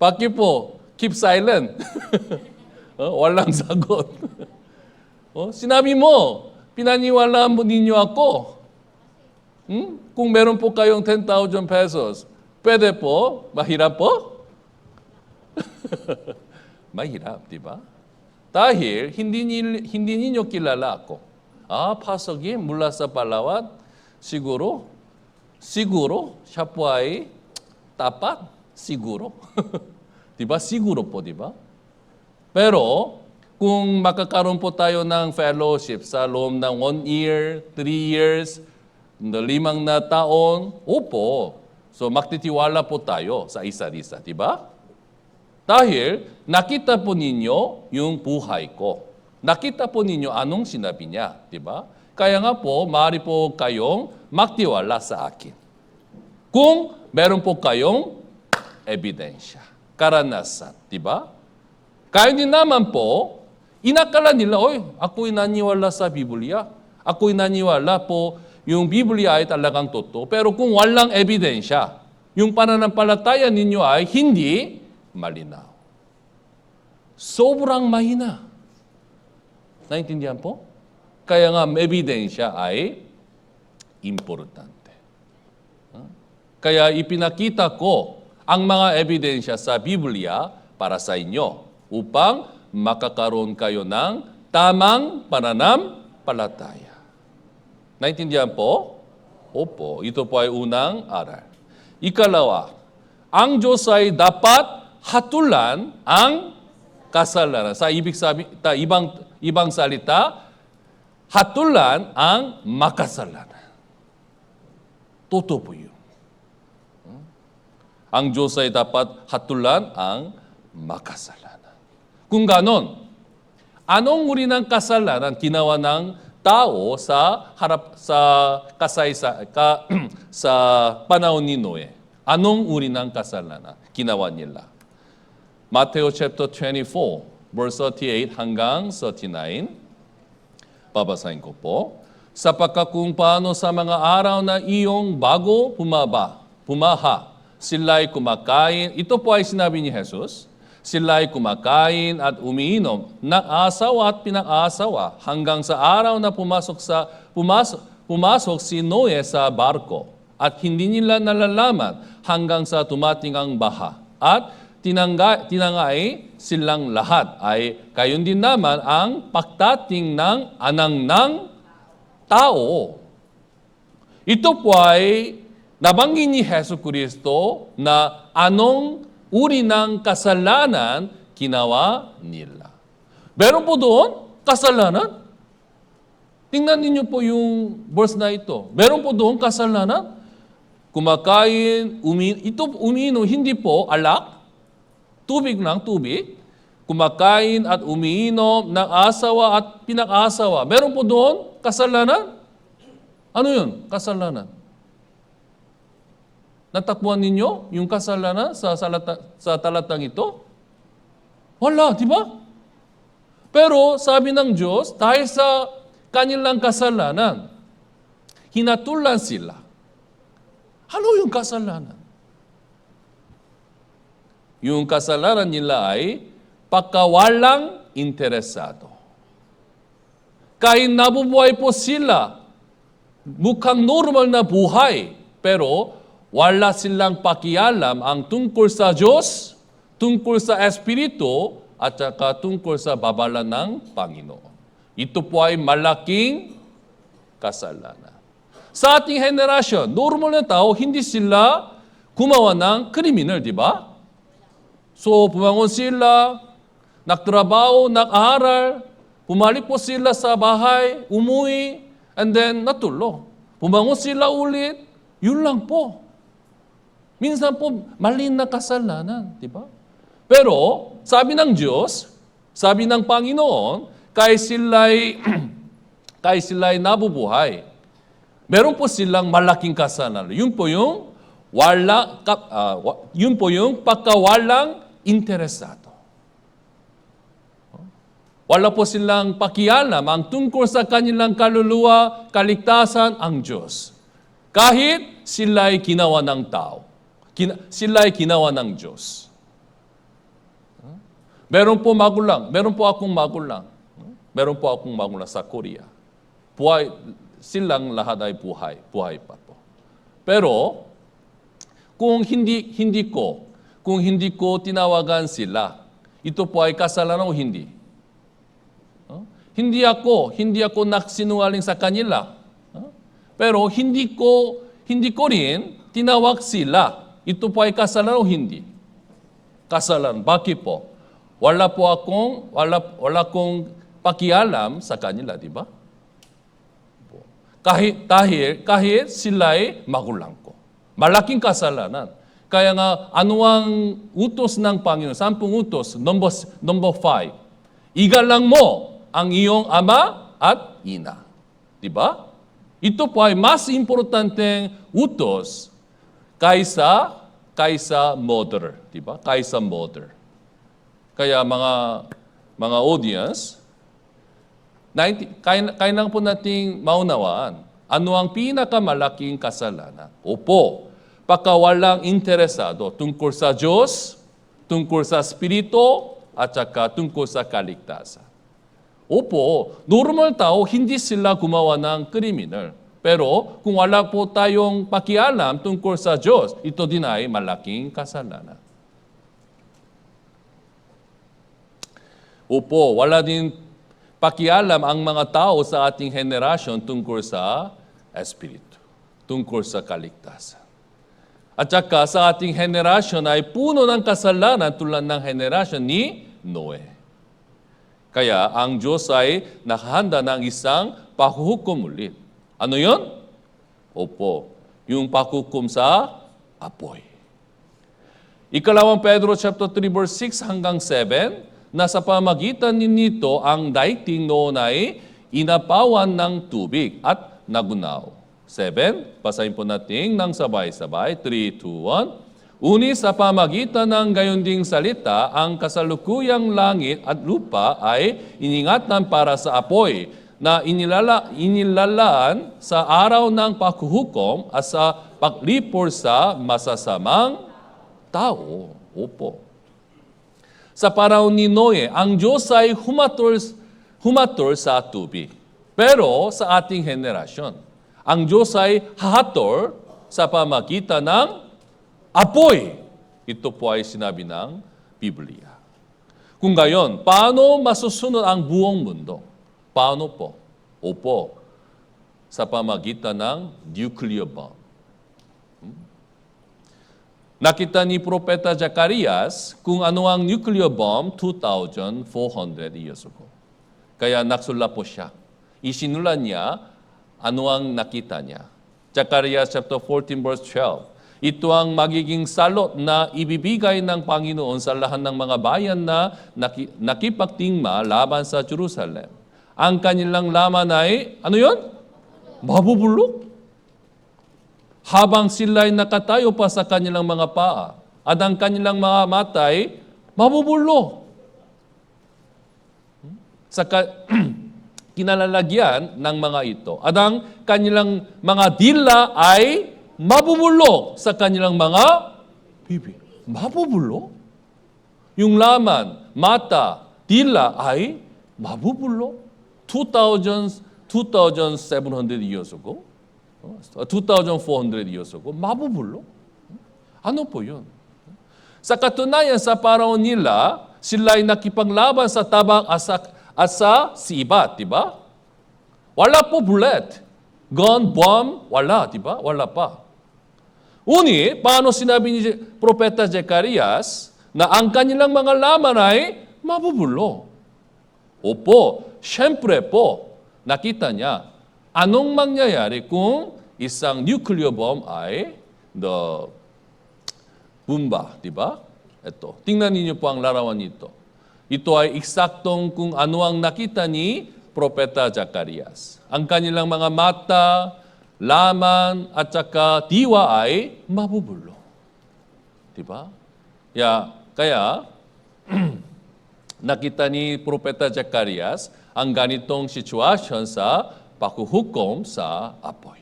Paki po, keep silent. Walang sagot. Sinabi mo, pinaniwalaan mo ninyo ako. Kung meron po kayong 10,000 pesos, pwede po, mahirap po? Mahirap, di ba? Dahil hindi ninyo kilala ako. Pastor Gim, mula sa Palawan, siguro, siya po ay tapat, siguro. di ba? Siguro po, di ba? Pero, kung makakaroon po tayo ng fellowship sa loob ng 1 year, 3 years, 5 na taon, opo. So, magtitiwala po tayo sa isa't isa, di ba? Dahil nakita po ninyo yung buhay ko. Nakita po ninyo anong sinabi niya, di ba? Kaya nga po, maaari po kayong magtiwala sa akin. Kung meron po kayong ebidensya, karanasan, di ba? Kaya din naman po, inakala nila, ako'y naniwala sa Biblia. Ako'y naniwala po yung Biblia ay talagang totoo. Pero kung walang ebidensya, yung pananampalataya ninyo ay hindi malinaw. Sobrang mahina. Naintindihan po? Kaya nga, ebidensya ay importante. Kaya ipinakita ko ang mga ebidensya sa Biblia para sa inyo upang makakaroon kayo ng tamang pananampalataya. Naintindihan po? Opo, ito po ay unang aral. Ikalawa, ang Diyos ay dapat hatulan ang kasalanan. Sa ibang salita, hatulan ang makasalanan. Totoo po yun. Ang Diyos ay dapat hatulan ang makasalanan. Kung ganon, anong uri ng kasalanan ginawa ng tao sa sa panahon ni Noe? Anong uri ng kasalanan ginawa nila? Matthew chapter 24, verse 38 hanggang 39. Babasahin ko po. Sapagkat kung paano sa mga araw na iyong bago pumaha, sila'y kumakain. Ito po ay sinabi ni Jesus. Sila'y kumakain at umiinom, nag-asawa at pinag-asawa hanggang sa araw na pumasok si Noe sa barko at hindi nila nalalaman hanggang sa tumating ang baha. At tinangay silang lahat ay gayon din naman ang pagdating ng anak ng tao. Ito po ay nabanggit ni Jesucristo na anong uri ng kasalanan ginawa nila. Meron po doon kasalanan. Tingnan ninyo po yung verse na ito. Meron po doon kasalanan. Kumakain, umiinom, hindi po alak, tubig lang, tubig. Kumakain at umiinom ng asawa at pinag-asawa. Meron po doon kasalanan? Ano yun? Kasalanan. Natakbuhan ninyo yung kasalanan sa talatang ito? Wala, di ba? Pero sabi ng Diyos, dahil sa kanilang kasalanan, hinatulan sila. Ano yung kasalanan? Yung kasalanan nila ay pagkawalang interesado. Kahit nabubuhay po sila, mukhang normal na buhay, pero wala silang pakialam ang tungkol sa Diyos, tungkol sa Espiritu, at saka tungkol sa babala ng Panginoon. Ito po ay malaking kasalanan. Sa ating henerasyon, normal na tao, hindi sila gumawa ng kriminal, di ba? So, pumangon sila, nagtrabaho, nag-aaral, pumalik po sila sa bahay, umuwi, and then natulog. Pumangon sila ulit, yun lang po. Minsan po, mali na kasalanan, di ba? Pero, sabi ng Diyos, sabi ng Panginoon, kahit sila'y nabubuhay, meron po silang malaking kasalanan. Yun po yung pagkawalang interesado. Wala po silang pakialam ang tungkol sa kanilang kaluluwa, kaligtasan ang Diyos. Kahit sila'y ginawa ng tao. Sila'y ginawa ng Diyos. Meron po akong magulang sa Korea. Silang lahat ay buhay pa po. Pero, kung hindi ko tinawagan sila, ito po ay kasalanan o hindi? Hindi ako nagsinungaling sa kanila. Pero hindi ko rin tinawag sila. Ito po ay kasalanan o hindi? Kasalanan. Bakit po? Wala akong pakialam sa kanila, di ba? Kahit sila'y magulang ko. Malaking kasalanan. Kaya nga, anuang utos ng Panginoon? 10 utos. Number 5. Igalang mo ang iyong ama at ina. Di ba? Ito po ay mas importanteng utos kaysa mother. Di ba? Kaysa mother. Kaya mga audience, kailangan po nating maunawaan ano ang pinakamalaking kasalanan. Opo, pagkawalang interesado tungkol sa Diyos, tungkol sa Espiritu, at saka tungkol sa kaligtasan. Opo, normal tao, hindi sila gumawa ng kriminal. Pero kung wala po tayong pakialam tungkol sa Diyos, ito din ay malaking kasalanan. Opo, wala din pakialam ang mga tao sa ating henerasyon tungkol sa Espiritu, tungkol sa kaligtasan. At saka sa ating henerasyon ay puno ng kasalanan tulad ng henerasyon ni Noe. Kaya ang Diyos ay nakahanda ng isang paghuhukom ulit. Ano yun? Opo, yung paghuhukom sa apoy. Ikalawang Pedro chapter 3 verse 6 hanggang 7, na sa pamagitan nito ang daigdig noon ay inapawan ng tubig at nagunaw. 7, basahin po natin ng sabay-sabay. 3, 2, 1. Uni sa pamagitan ng gayon ding salita, ang kasalukuyang langit at lupa ay iningatan para sa apoy na inilalaan sa araw ng paghuhukom at sa paglipor sa masasamang tao. Opo. Sa panahon ni Noe, ang Diyos ay humator sa tubig. Pero sa ating henerasyon, ang Diyos ay hahator sa pamagitan ng apoy. Ito po ay sinabi ng Biblia. Kung gayon, paano masusunod ang buong mundo? Paano po? Opo, sa pamagitan ng nuclear bomb. Nakita ni Propeta Zacarias kung ano ang nuclear bomb 2,400 years ago. Kaya nagsula po siya. Isinulat niya ano ang nakita niya. Zacarias chapter 14 verse 12. Ito ang magiging salot na ibibigay ng Panginoon sa lahat ng mga bayan na nakipagtingma laban sa Jerusalem. Ang kanilang laman ay, ano yun? Mabubulok. Habang sila'y nakatayo pa sa kanilang mga paa, at ang kanilang mga matay, mabubulok. Sa kinalalagyan ng mga ito. At ang kanilang mga dila ay mabubulok sa kanilang mga bibig. Mabubulok? Yung laman, mata, dila ay mabubulok. 2,700 years ago, 2,400 years ago, mabubulok. Ano po yun? Sa katunayan, sa panahon nila, sila ay nakipaglaban sa tabang at sa sibat, di ba? Wala po bullet. Gun, bomb, wala, di ba? Wala pa. Uni, paano sinabi ni Propeta Zacarias na ang kanilang mga laman ay mabubulo? Opo, syempre po, nakita niya, anong mangyayari kung isang nuclear bomb ay bumba, di ba? Ito, tingnan niyo po ang larawan nito. Ito ay eksaktong kung ano ang nakita ni Propeta Zacarias. Ang kanilang mga mata, laman, at saka diwa ay mabubulo. Di ba? Kaya nakita ni Propeta Zacarias ang ganitong sitwasyon sa paghuhukom sa apoy.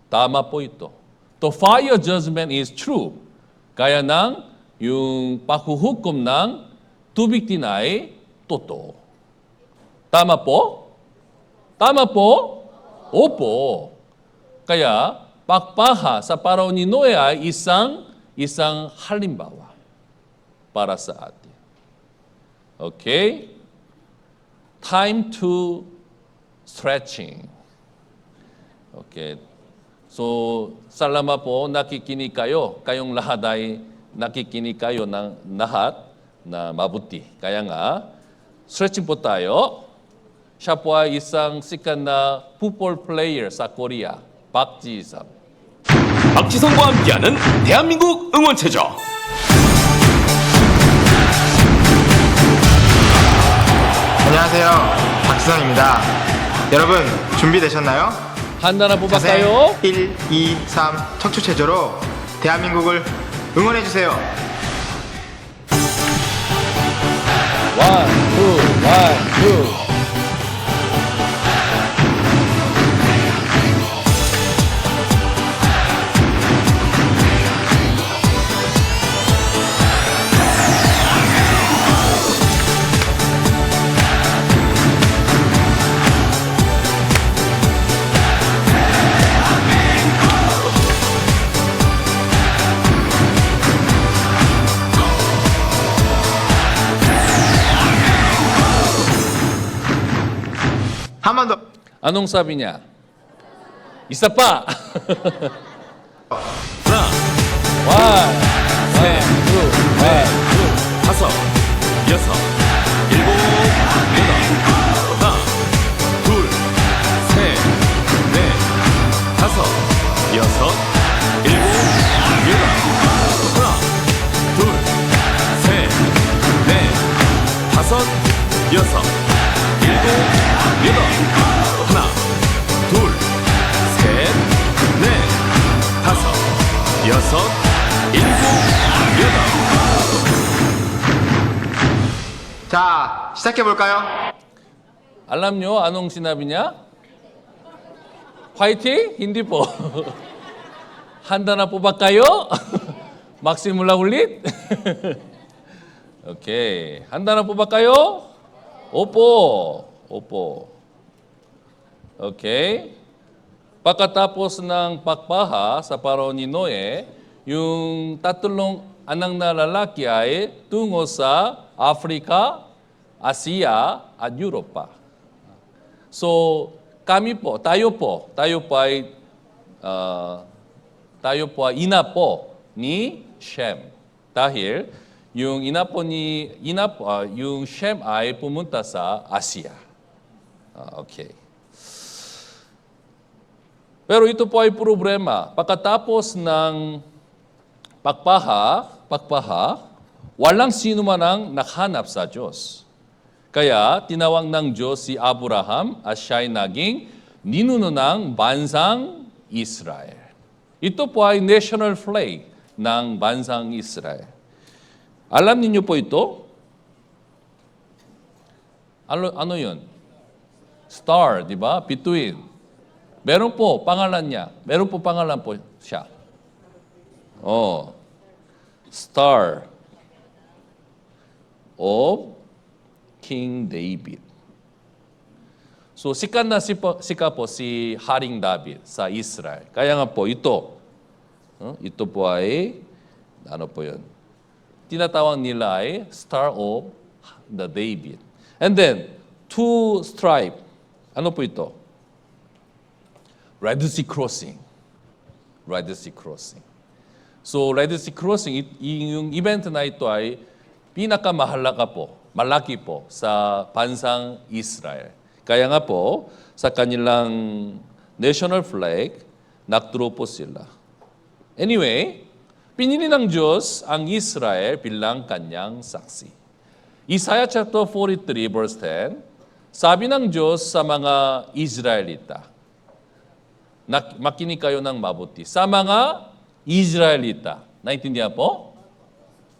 Tama po ito. The fire judgment is true. Kaya yung paghuhukom ng tubig din ay totoo. Tama po? Tama po? Opo. Kaya, pagpaha sa panahon ni Noe ay isang halimbawa para sa atin. Okay? Time to stretching. Okay. So, salamat po, nakikinig kayo. Kayong lahat ay nakikinig kayo ng lahat na mabuti. Kaya nga, stretching po tayo. Siya po ay isang sikat na football player sa Korea, Park Ji-sam. 박지성과 함께하는 대한민국 응원체조. 안녕하세요. 박지성입니다. 여러분 준비되셨나요? 한다 나 자세 뽑았까요? 1, 2, 3 척추체조로 대한민국을 응원해주세요. 원, 투. 한 번 더. Anong sabi niya? Isa pa. 하나, One, 셋, two. 다섯, 여섯, 일곱, 여덟. 하나, 둘, 셋, 넷, 다섯, 여섯, 일곱, 여덟. 하나, 둘, 셋, 넷, 다섯, 여섯, 일곱, 여덟. 하나, 둘, 셋, 넷, 다섯, 여섯, 일곱, 여덟. 자, 시작해볼까요? Alam nyo anong sinabi niya? Fighting? Hindi po. Handa na po ba kayo? Magsimula ulit? Okay. Handa na po ba kayo? Opo. Okay. Pagkatapos ng pagpaha sa panahon ni Noe, yung tatlong anak na lalaki ay tungo sa Africa, Asia, at Europa. So, tayo po ay ina po ni Shem. Dahil yung yung Shem ay pumunta sa Asia. Okay. Pero ito po ay problema. Pagkatapos ng pagpaha, walang sino man ang nakahanap sa Diyos. Kaya tinawag ng Diyos si Abraham at siya'y naging ninuno ng bansang Israel. Ito po ay national flag ng bansang Israel. Alam niyo po ito? Ano yun? Star, di ba? Between. Meron po pangalan niya. Meron po pangalan po siya. Star of King David. So, sikat po si Haring David sa Israel. Kaya nga po, ito, Ito po ay, ano po yun? Tinatawag nila ay Star of the David. And then, two stripe. Ano po ito? Red Sea Crossing. Red Sea Crossing. So, Red Sea Crossing, yung event na ito ay pinakamahalaga po, malaki po sa bansang Israel. Kaya nga po, sa kanilang national flag, nagturo po sila. Anyway, pinili ng Diyos ang Israel bilang kanyang saksi. Isaiah chapter 43 verse 10, sabi ng Diyos sa mga Israelita, makinig kayo ng mabuti, sa mga Israelita, naintindihan po?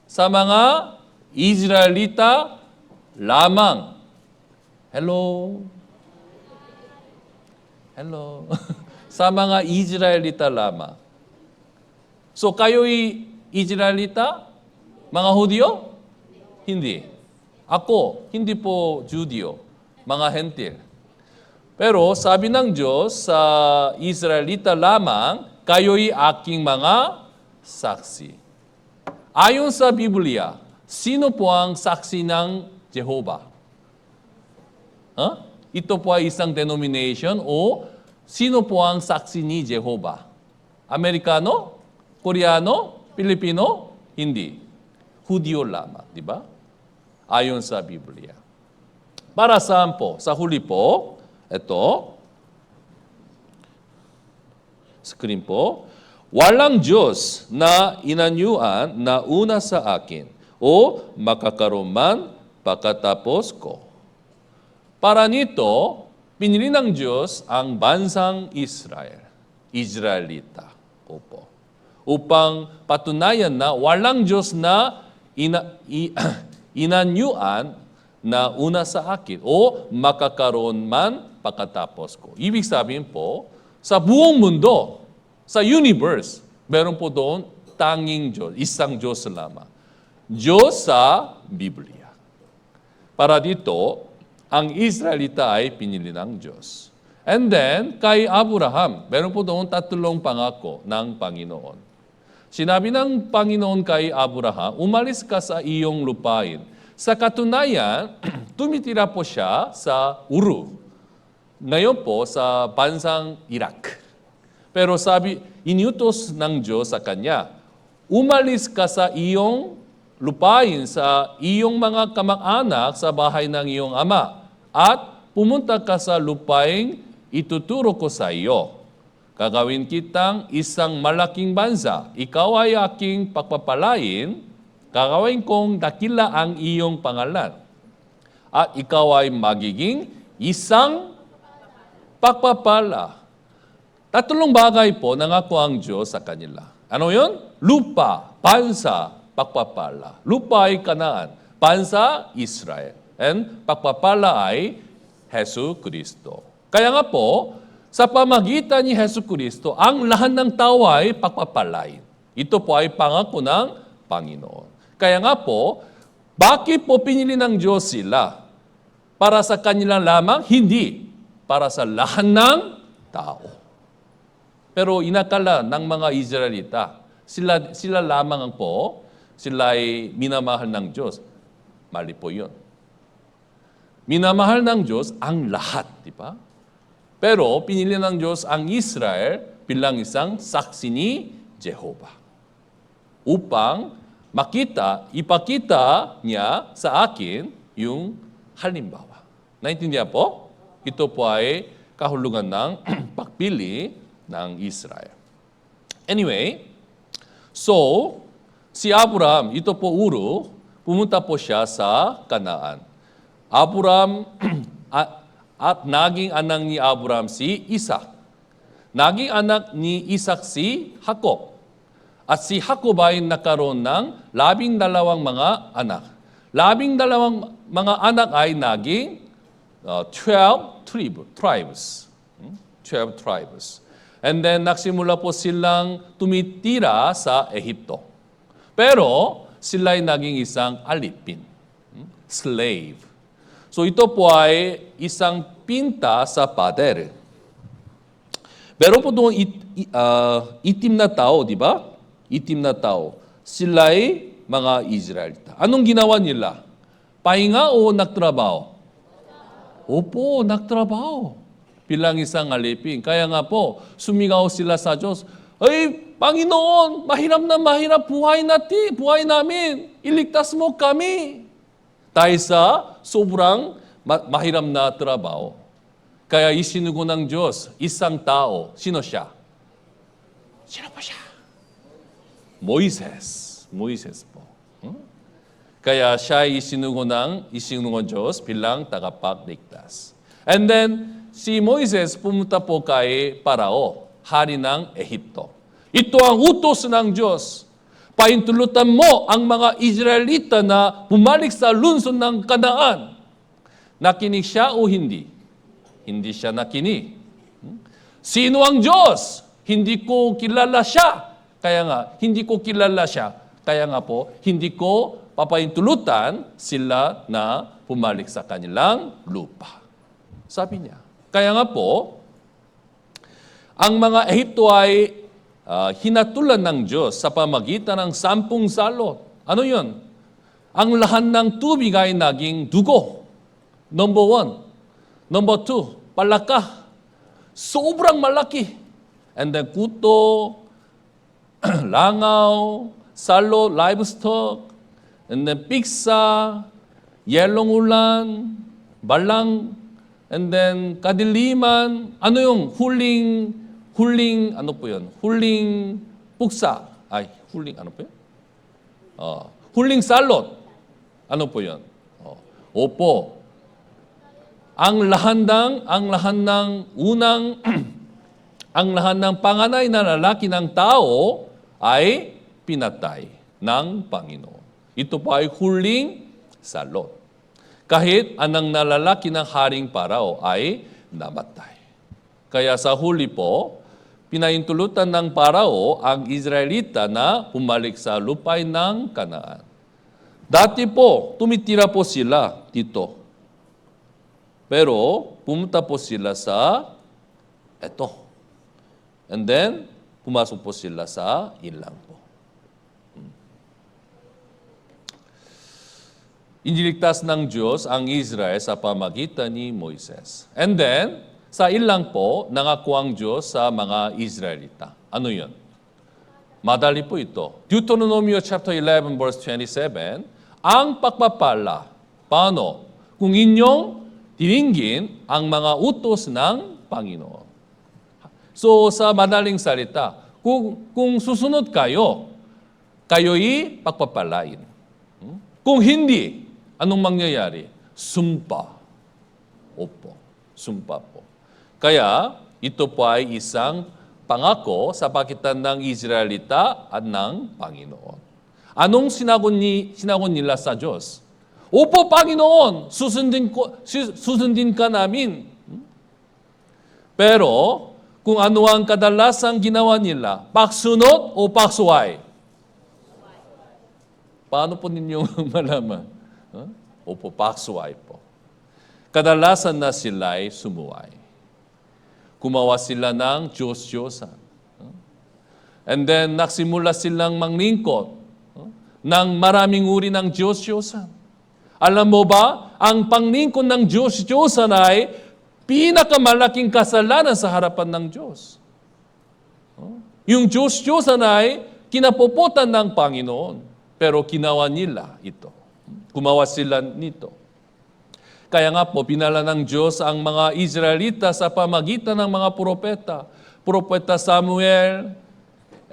Sa mga Israelita lamang. Hello? Hello? Sa mga Israelita lamang. So kayo'y Israelita? Mga Hudyo? Hindi. Ako, hindi po Judyo. Mga Hentil. Pero sabi ng Diyos sa Israelita lamang, kayo'y aking mga saksi. Ayon sa Biblia, sino po ang saksi ng Jehovah? Ito po ay isang denomination o sino po ang saksi ni Jehovah? Amerikano? Koreano? Pilipino? Hindi. Hudyo lamang, di ba? Ayon sa Biblia. Para saan po? Sa huli po, ito, screen po, walang Diyos na inanyuan na una sa akin o makakaroon man pagkatapos ko. Para nito, pinili ng Diyos ang bansang Israel, Israelita. Opo. Upang patunayan na walang Diyos na inanyuan na una sa akin o makakaroon man pagkatapos ko. Ibig sabihin po, sa buong mundo, sa universe, meron po doon tanging Diyos, isang Diyos lamang. Diyos sa Biblia. Para dito, ang Israelita ay pinili ng Diyos. And then, kay Abraham, meron po doon tatlong pangako ng Panginoon. Sinabi ng Panginoon kay Abraham, umalis ka sa iyong lupain. Sa katunayan, tumitira po siya sa Uru. Ngayon po sa bansang Iraq. Pero sabi, inutos ng Diyos sa kanya, umalis ka sa iyong lupain, sa iyong mga kamag-anak sa bahay ng iyong ama, at pumunta ka sa lupain ituturo ko sa iyo. Gagawin kitang isang malaking bansa. Ikaw ay aking pagpapalain, gagawin kong dakila ang iyong pangalan. At ikaw ay magiging isang pagpapala. Tatlong bagay po nangako ang Diyos sa kanila. Ano yun? Lupa, bansa, pagpapala. Lupa ay Kanaan, bansa, Israel. And pagpapala ay Hesus Kristo. Kaya nga po, sa pamagitan ni Hesus Kristo, ang lahat ng tao ay pagpapalain. Ito po ay pangako ng Panginoon. Kaya nga po, bakit po pinili ng Diyos sila? Para sa kanila lamang? Hindi. Para sa lahat ng tao. Pero inakala ng mga Israelita, sila lamang po, sila ay minamahal ng Diyos. Mali po yun. Minamahal ng Diyos ang lahat, di ba? Pero pinili ng Diyos ang Israel bilang isang saksi ni Jehovah. Upang ipakita niya sa akin yung halimbawa. Naintindihan po? Ito po ay kahulugan ng pagpili ng Israel. Anyway, so, si Abraham, ito po Uru, pumunta po siya sa Kanaan. Abraham, at naging anak ni Abraham si Isaac. Naging anak ni Isaac si Jacob. At si Jacob ay nagkaroon ng 12 mga anak. 12 mga anak ay naging 12 tribes. 12 tribes. And then nagsimula po silang tumitira sa Ehipto. Pero sila ay naging isang alipin. Slave. So ito po ay isang pinta sa pader. Meron po doon itim na tao, di ba? Itim na tao. Sila ay mga Israelita. Anong ginawa nila? Pahinga o nagtrabaho? Opo, nagtrabaho. Bilang isang alipin. Kaya nga po, sumigaw sila sa Diyos, ay, Panginoon, mahirap na mahirap buhay namin. Iligtas mo kami. Dahil sa sobrang mahirap na trabaho. Kaya isinugo ng Diyos, isang tao. Sino siya? Sino pa siya? Moises po. Kaya siya ay isinugo ng Diyos bilang tagapagligtas. And then, si Moises pumunta po kay Parao, hari ng Ehipto. Ito ang utos ng Diyos. Paintulutan mo ang mga Israelita na bumalik sa lungsod ng Kanaan. Nakinig siya o hindi? Hindi siya nakinig. Sino ang Diyos? Hindi ko kilala siya. Kaya nga, hindi ko kilala siya. Kaya nga po, hindi ko papaintulutan sila na bumalik sa kanilang lupa. Sabi niya. Kaya nga po, ang mga Ehipto ay hinatulan ng Diyos sa pamagitan ng 10 salot. Ano yun? Ang lahat ng tubig ay naging dugo. Number 1. Number 2, palaka. Sobrang malaki. And then kuto, langaw, salo, livestock, and then piksa, yelong ulan, balang, and then kadiliman. Ano yung huling, ano po yun? Huling puksa. Ay, huling, ano po yun? Huling salot. Ano po yun? Opo. Ang lahat ng panganay na lalaki ng tao ay pinatay ng Panginoon. Ito po ay huling salot. Kahit anang nalalaki ng haring Parao ay namatay. Kaya sa huli po, pinaintulutan ng Parao ang Israelita na bumalik sa lupay ng Kanaan. Dati po, tumitira po sila dito. Pero pumunta po sila sa eto. And then, pumasok po sila sa ilang po. Iniligtas ng Diyos ang Israel sa pamagitan ni Moises. And then, sa ilang po, nangako ang Diyos sa mga Israelita. Ano yun? Madali po ito. Deuteronomy chapter 11 verse 27, ang pagpapala, paano? Kung inyong tiningin ang mga utos ng Panginoon. So sa madaling salita, kung susunod kayo'y pagpapalain. Kung hindi, anong mangyayari? Sumpa. Opo, sumpa po. Kaya ito po ay isang pangako sa pagitan ng Israelita at ng Panginoon. Anong sinagon nila sa Diyos? Opo, Panginoon, susundin ka namin. Pero, kung ano ang kadalasang ginawa nila, paksunod o paksuway? Paano po ninyo malaman? Opo, paksuway po. Kadalasan na sila ay sumuway. Kumawa sila ng Diyos-Diyosan. And then, nagsimula silang manglingkod ng maraming uri ng Diyos-Diyosan. Alam mo ba, ang panglingkod ng Diyos-Diyosan ay pinakamalaking kasalanan sa harapan ng Diyos. Yung Diyos-Diyosan ay kinapuputan ng Panginoon, pero ginawa nila ito. Gumawa sila nito. Kaya nga po, pinala ng Diyos ang mga Israelita sa pamagitan ng mga propeta. Propeta Samuel,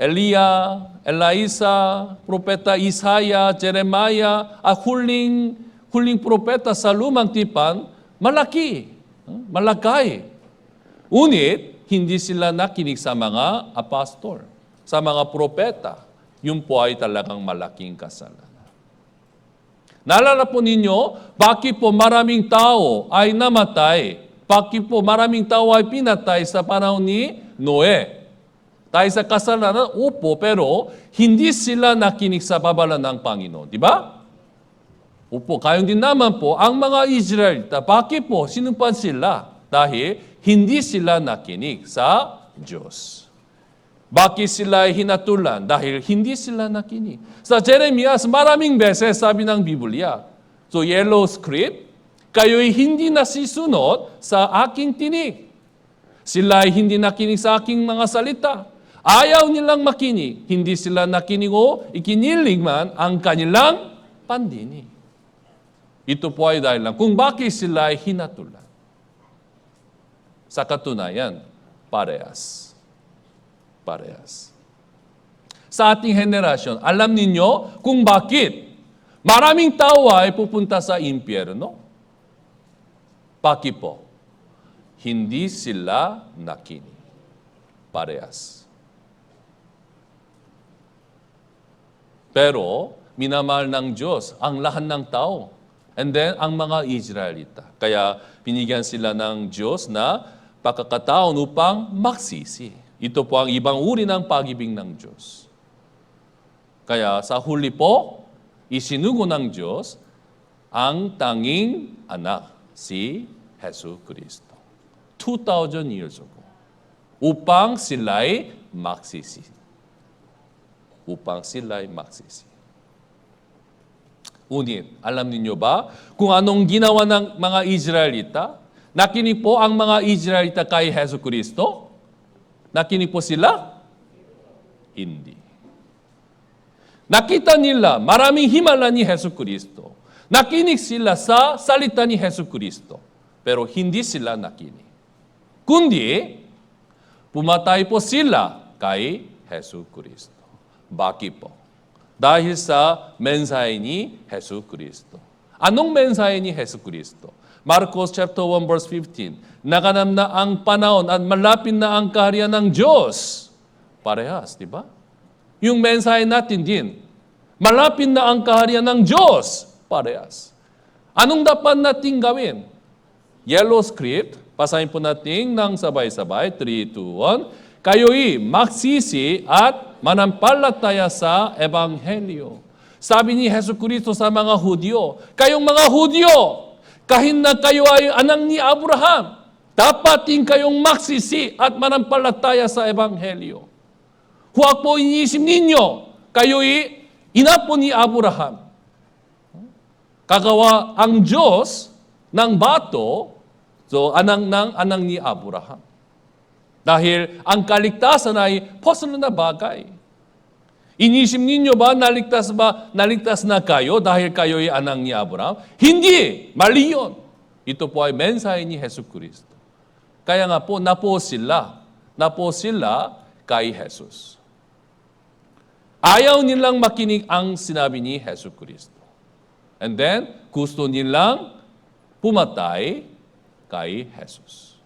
Elia, Elisa, propeta Isaiah, Jeremiah, at huling propeta sa lumang tipan, malakay. Unit, hindi sila nakinig sa mga apostol, sa mga propeta. Yun po ay talagang malaking kasalanan. Naalala po ninyo, bakit po maraming tao ay namatay? Bakit po maraming tao ay pinatay sa panahon ni Noe? Dahil sa kasalanan, opo, pero hindi sila nakinig sa babala ng Panginoon. Di ba? Opo, kayong din naman po, ang mga Israelita, bakit po sinumpan sila? Dahil hindi sila nakinig sa Diyos. Bakit sila hinatulan? Dahil hindi sila nakinig. Sa Jeremias, maraming beses sabi ng Biblia, so yellow script, kayo'y hindi nasisunod sa aking tinig. Sila'y hindi nakinig sa aking mga salita. Ayaw nilang makinig. Hindi sila nakinig o ikinilig man ang kanilang pandinig. Ito po ay dahil lang kung bakit sila'y hinatulan. Sa katunayan, parehas. Parehas. Sa ating henerasyon, alam ninyo kung bakit maraming tao ay pupunta sa impyerno? Bakit po? Hindi sila nakinig. Parehas. Pero, minamahal ng Diyos ang lahat ng tao. And then, ang mga Israelita. Kaya, binigyan sila ng Diyos na pagkakataon upang magsisi. Ito po ang ibang uri ng pag-ibig ng Diyos. Kaya sa huli po, isinugo ng Diyos ang tanging anak, si Hesus Kristo. 2,000 years ago. Upang sila'y magsisi. Upang sila'y magsisi. Ngunit, alam niyo ba kung anong ginawa ng mga Israelita? Nakinig po ang mga Israelita kay Hesus Kristo? Nakinig po sila? Hindi. Nakita nila maraming himala ni Hesus Kristo. Nakinig sila sa salita ni Hesus Kristo. Pero hindi sila nakinig. Kundi, pumatay po sila kay Hesus Kristo. Bakit po? Dahil sa mensahe ni Hesus Kristo. Anong mensahe ni Hesus Kristo? Marcos chapter 1 verse 15. Naganap na ang panahon at malapit na ang kaharian ng Diyos. Parehas, di ba? Yung mensahe natin din. Malapit na ang kaharian ng Diyos. Parehas. Anong dapat natin gawin? Yellow script. Pasahin po natin ng sabay-sabay. 3, 2, 1. Kayo'y magsisi at manampalataya sa Ebanghelyo. Sabi ni Hesus Kristo sa mga Hudyo, kayong mga Hudyo, kahit na kayo ay anak ni Abraham, dapat din kayong magsisi at manampalataya sa Ebanghelyo. Huwag po iniisip ninyo, kayo'y ina po ni Abraham. Kagawa ang Diyos ng bato, so anak ni Abraham. Dahil ang kaligtasan ay personal na bagay. Inisip ninyo ba, naligtas na kayo dahil kayo ay anak ni Abraham? Hindi! Mali yun. Ito po ay mensahe ni Hesus Kristo. Kaya nga po, napo sila kay Jesus. Ayaw nilang makinig ang sinabi ni Hesus Kristo. And then, gusto nilang pumatay kay Jesus.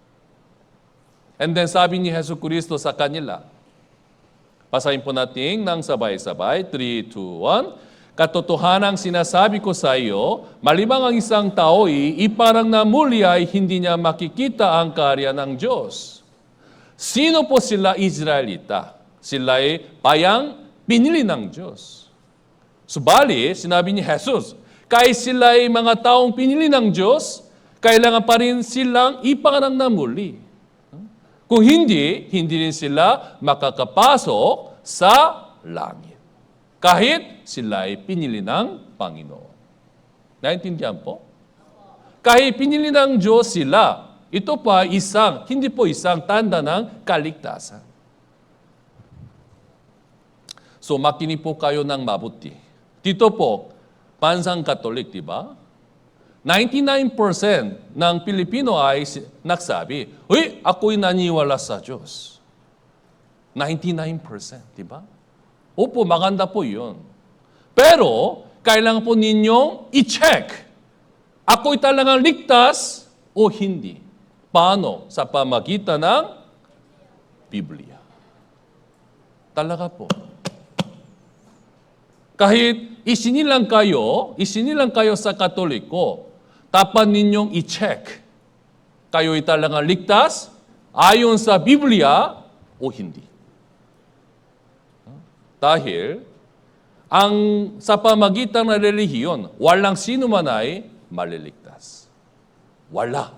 And then, sabi ni Hesus Kristo sa kanila, basahin po natin ng sabay-sabay. 3, 2, 1. Katotohanang sinasabi ko sa iyo, malimang ang isang tao iparang na muli ay hindi niya makikita ang kaharian ng Diyos. Sino po sila Israelita? Sila ay payang pinili ng Diyos. Subali, sinabi ni Jesus, kahit sila ay mga taong pinili ng Diyos, kailangan pa rin silang iparang na muli. Kung hindi rin sila makakapasok sa langit. Kahit sila ay pinili ng Panginoon. Naintindihan po? Kahit pinili ng Diyos sila, ito pa hindi po isang tanda ng kaligtasan. So makinig po kayo ng mabuti. Dito po, bansang Katolik, di ba? 99% ng Pilipino ay nagsabi, uy, ako'y naniwala sa Diyos. 99%, di ba? Opo, maganda po yun. Pero, kailangan po ninyong i-check. Ako'y talagang ligtas o hindi. Paano? Sa pamagitan ng Biblia. Talaga po. Kahit isinilang kayo sa Katoliko, tapat ninyong i-check. Kayo'y talagang ligtas ayon sa Biblia o hindi. Dahil, sa pamagitan ng relihiyon, walang sino man ay maliligtas. Wala.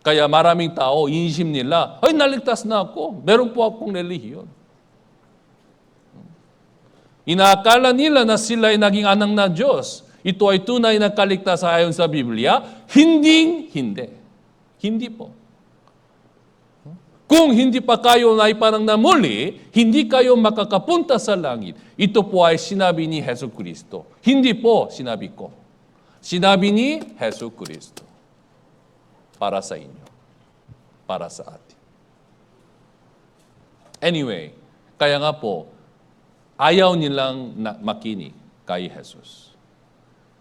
Kaya maraming tao, inisip nila, ay, naligtas na ako. Meron po akong relihiyon. Inaakala nila na sila ay naging anak ng Diyos. Ito ay tunay na kaligtasan ayon sa Biblia. Hindi. Hindi po. Kung hindi pa kayo naiparang na muli, hindi kayo makakapunta sa langit. Ito po ay sinabi ni Hesus Kristo. Hindi po sinabi ko. Sinabi ni Hesus Kristo. Para sa inyo. Para sa atin. Anyway, kaya nga po, ayaw nilang makinig kay Jesus.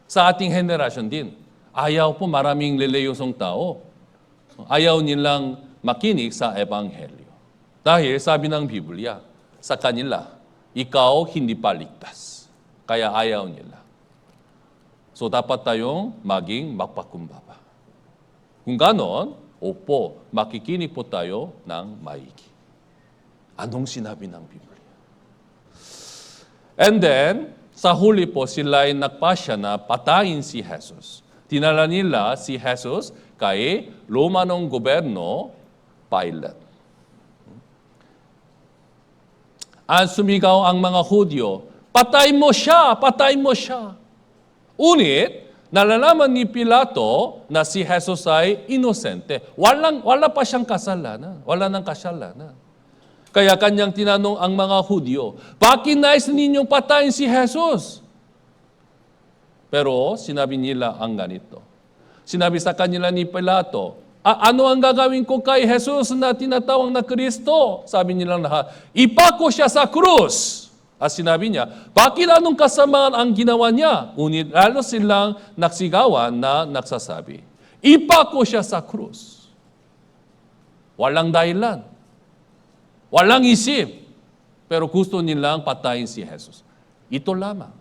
Sa ating henerasyon din, ayaw po maraming leleyosong tao. Ayaw nilang makinig sa Ebanghelyo. Dahil sabi ng Biblia, sa kanila, ikaw hindi paligtas. Kaya ayaw nila. So dapat tayong maging magpakumbaba. Kung ganon, opo, makikinig po tayo ng maigi. Anong sinabi ng Biblia? And then, sa huli po, sila ay nagpasya na patayin si Jesus. Tinala nila si Jesus kay Romanong gobyerno, Pilate. Ang sumigaw ang mga Hudyo, patay mo siya, patay mo siya. Unit, nalalaman ni Pilato na si Jesus ay inosente. Wala pa siyang kasalanan. Wala nang kasalanan. Kaya kanyang tinanong ang mga Hudyo, bakit nais ninyong patayin si Jesus? Pero sinabi nila ang ganito. Sinabi sa kanila ni Pilato, ano ang gagawin ko kay Jesus na tinatawag na Kristo? Sabi nila lahat, ipako siya sa krus. At sinabi niya, bakit anong kasamaan ang ginawa niya? Ngunit lalo silang nagsigawan na nagsasabi, ipako siya sa krus. Walang dahilan. Walang isip. Pero gusto nilang patayin si Jesus. Ito lamang.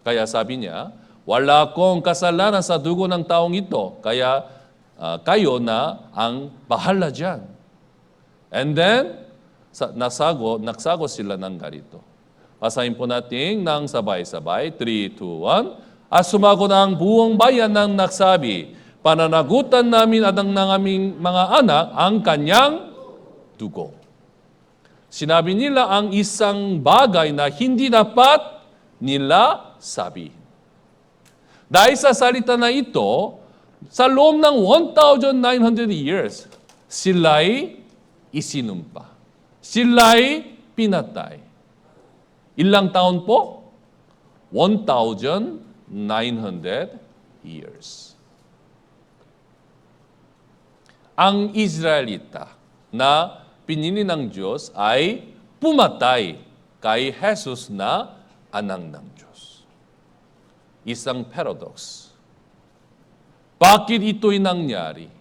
Kaya sabi niya, wala akong kasalanan sa dugo ng taong ito. Kaya kayo na ang bahala dyan. And then, nagsago sila ng ganito. Basahin po natin ng sabay-sabay. 3, 2, 1. At sumagot ang buong bayan ng nagsabi, pananagutan namin at ng aming mga anak ang kanyang dugo. Sinabi nila ang isang bagay na hindi dapat nila sabihin. Dahil sa salita na ito, sa loob ng 1,900 years, sila'y isinumpa. Sila'y pinatay. Ilang taon po? 1,900 years. Ang Israelita na pinili ng Diyos ay pumatay kay Jesus na anak ng Diyos. Isang paradox. Bakit ito'y nangyari?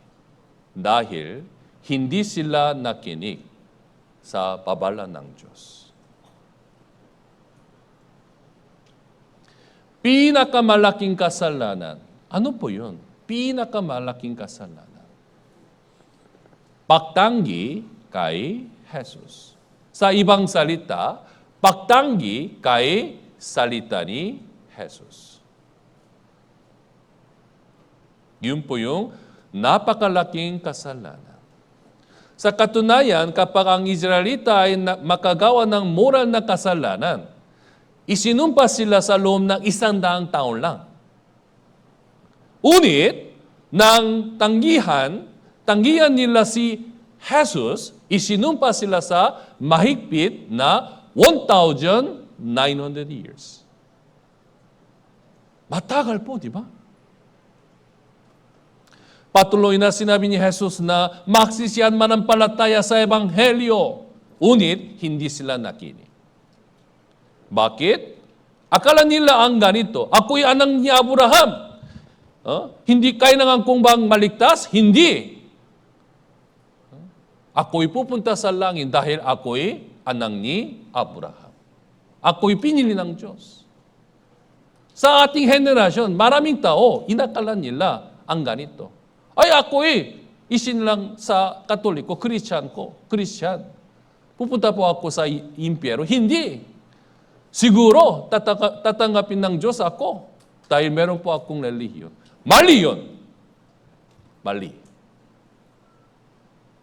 Dahil hindi sila nakinig sa babala ng Diyos. Pinakamalaking kasalanan. Ano po yun? Pinakamalaking kasalanan. Pagtanggi kay Jesus. Sa ibang salita, pagtanggi kay salita ni Jesus. Yun po yung napakalaking kasalanan. Sa katunayan, kapag ang Israelita ay makagawa ng moral na kasalanan, isinumpa sila sa loob ng 100 taon lang. Unit, nang tanggihan nila si Jesus, isinumpa sila sa mahigpit na 1,900 years. Matagal po, di ba? Patuloy na sinabi ni Jesus na magsisiyan manampalataya sa Ebanghelyo. Unit, hindi sila nakinig. Bakit? Akala nila ang ganito, ako'y anak ni Abraham. Hindi kailangan kong bang maligtas? Hindi. Ako'y pupunta sa langit dahil ako'y anak ni Abraham. Ako'y pinili ng Diyos. Sa ating henerasyon, maraming tao, inakala nila ang ganito. Ay, ako'y isin lang sa Katoliko, Christian. Pupunta po ako sa impyerno. Hindi. Siguro, tatanggapin ng Diyos ako. Dahil meron po akong relihiyon. Mali yun. Mali.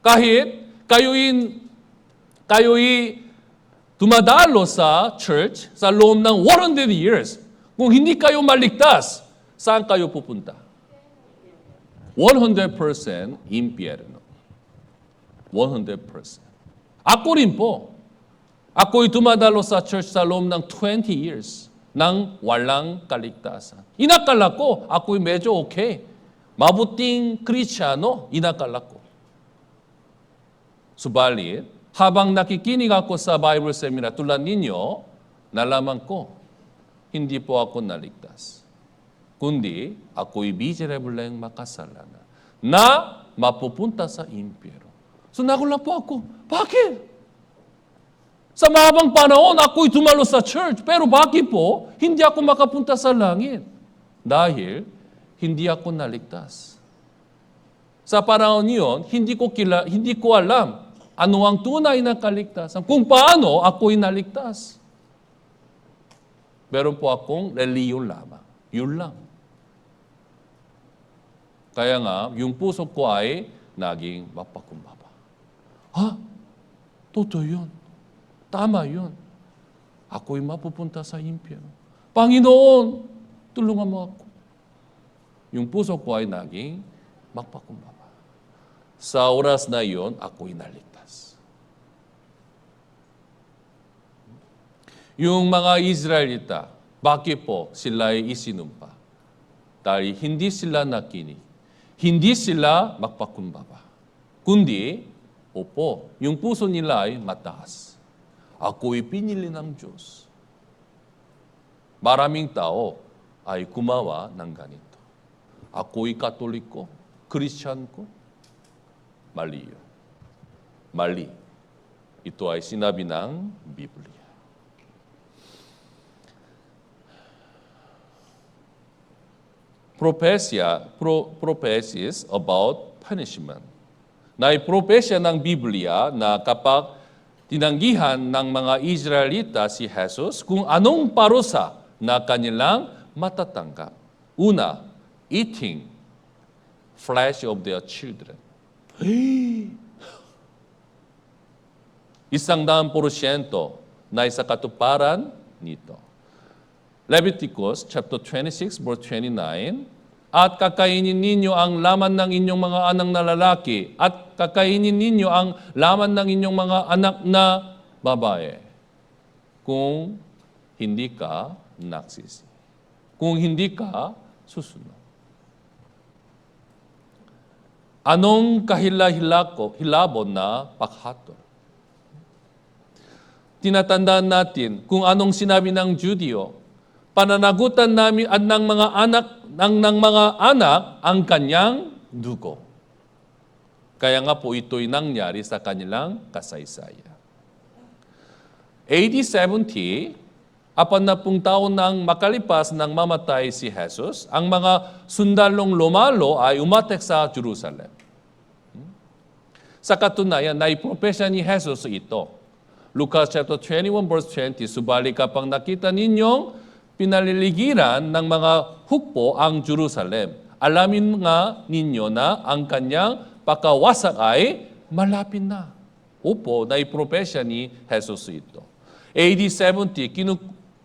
Kahit kayo'y dumadalo sa church sa loob ng 100 years, kung hindi kayo maligtas, saan kayo pupunta? 100% impyerno. 100%. Ako rin po. Ako'y dumadalo sa church sa loob ng 20 years nang walang kaligtasan. Inakala ko, ako'y medyo okay. Mabuting Kristiyano, inakala ko. Subalit, habang nakikinig ako sa Bible seminar tulad ninyo, nalaman ko, hindi po ako naligtas. Kundi, ako'y miserable'ng makasalanan na mapupunta sa impyerno. So nagulat po ako, bakit? Sa mahabang panahon, ako'y tumalo sa church. Pero bakit po, hindi ako makapunta sa langit? Dahil, hindi ako naligtas. Sa panahon niyon, hindi ko alam ano ang tunay na kaligtasan. Kung paano ako'y naligtas. Meron po akong reliyon lamang. Yun lang. Kaya nga, yung puso ko ay naging mapakumbaba. Ha? Totoo yun. Tama yun. Ako'y mapupunta sa impyerno. Panginoon, tulungan mo ako. Yung puso ko ay naging mapakumbaba. Sa oras na yon, ako'y naligtas. Yung mga Israelita, bakit po sila ay isinumpa? Dahil hindi sila nakinig. Hindi sila magpakumbaba. Kundi, opo, yung puso nila ay mataas. Ako'y pinili ng Diyos. Maraming tao ay gumawa ng ganito. Ako'y Katoliko, Christian ko. Mali yun. Mali. Ito ay sinabi ng Biblia. Prophecies about punishment. Naipropesya ng Biblia na kapag tinanggihan ng mga Israelita si Jesus kung anong parusa na kanilang matatanggap. Una, eating flesh of their children. 100% na isa katuparan nito. Leviticus chapter 26 verse 29, at kakainin ninyo ang laman ng inyong mga anak na lalaki at kakainin ninyo ang laman ng inyong mga anak na babae kung hindi ka nagsisi. Kung hindi ka susunod. Anong kahila-hilabon na pakhatol? Tinatandaan natin kung anong sinabi ng Judeo, pananagutan namin at ng mga anak ang kanyang dugo. Kaya nga po ito'y nangyari sa kanilang kasaysayan. AD 70, 40 taon nang makalipas nang mamatay si Jesus, ang mga sundalong lumalo ay umatek sa Jerusalem. Sa katunayan, naipropesya ni Jesus ito. Lucas chapter 21 verse 20, subalit kapag nakita ninyong pinaliligiran ng mga hukbo ang Jerusalem, alamin nga ninyo na ang kanyang pagkawasak ay malapit na. Opo, naipropesya ni Jesus ito. AD 70,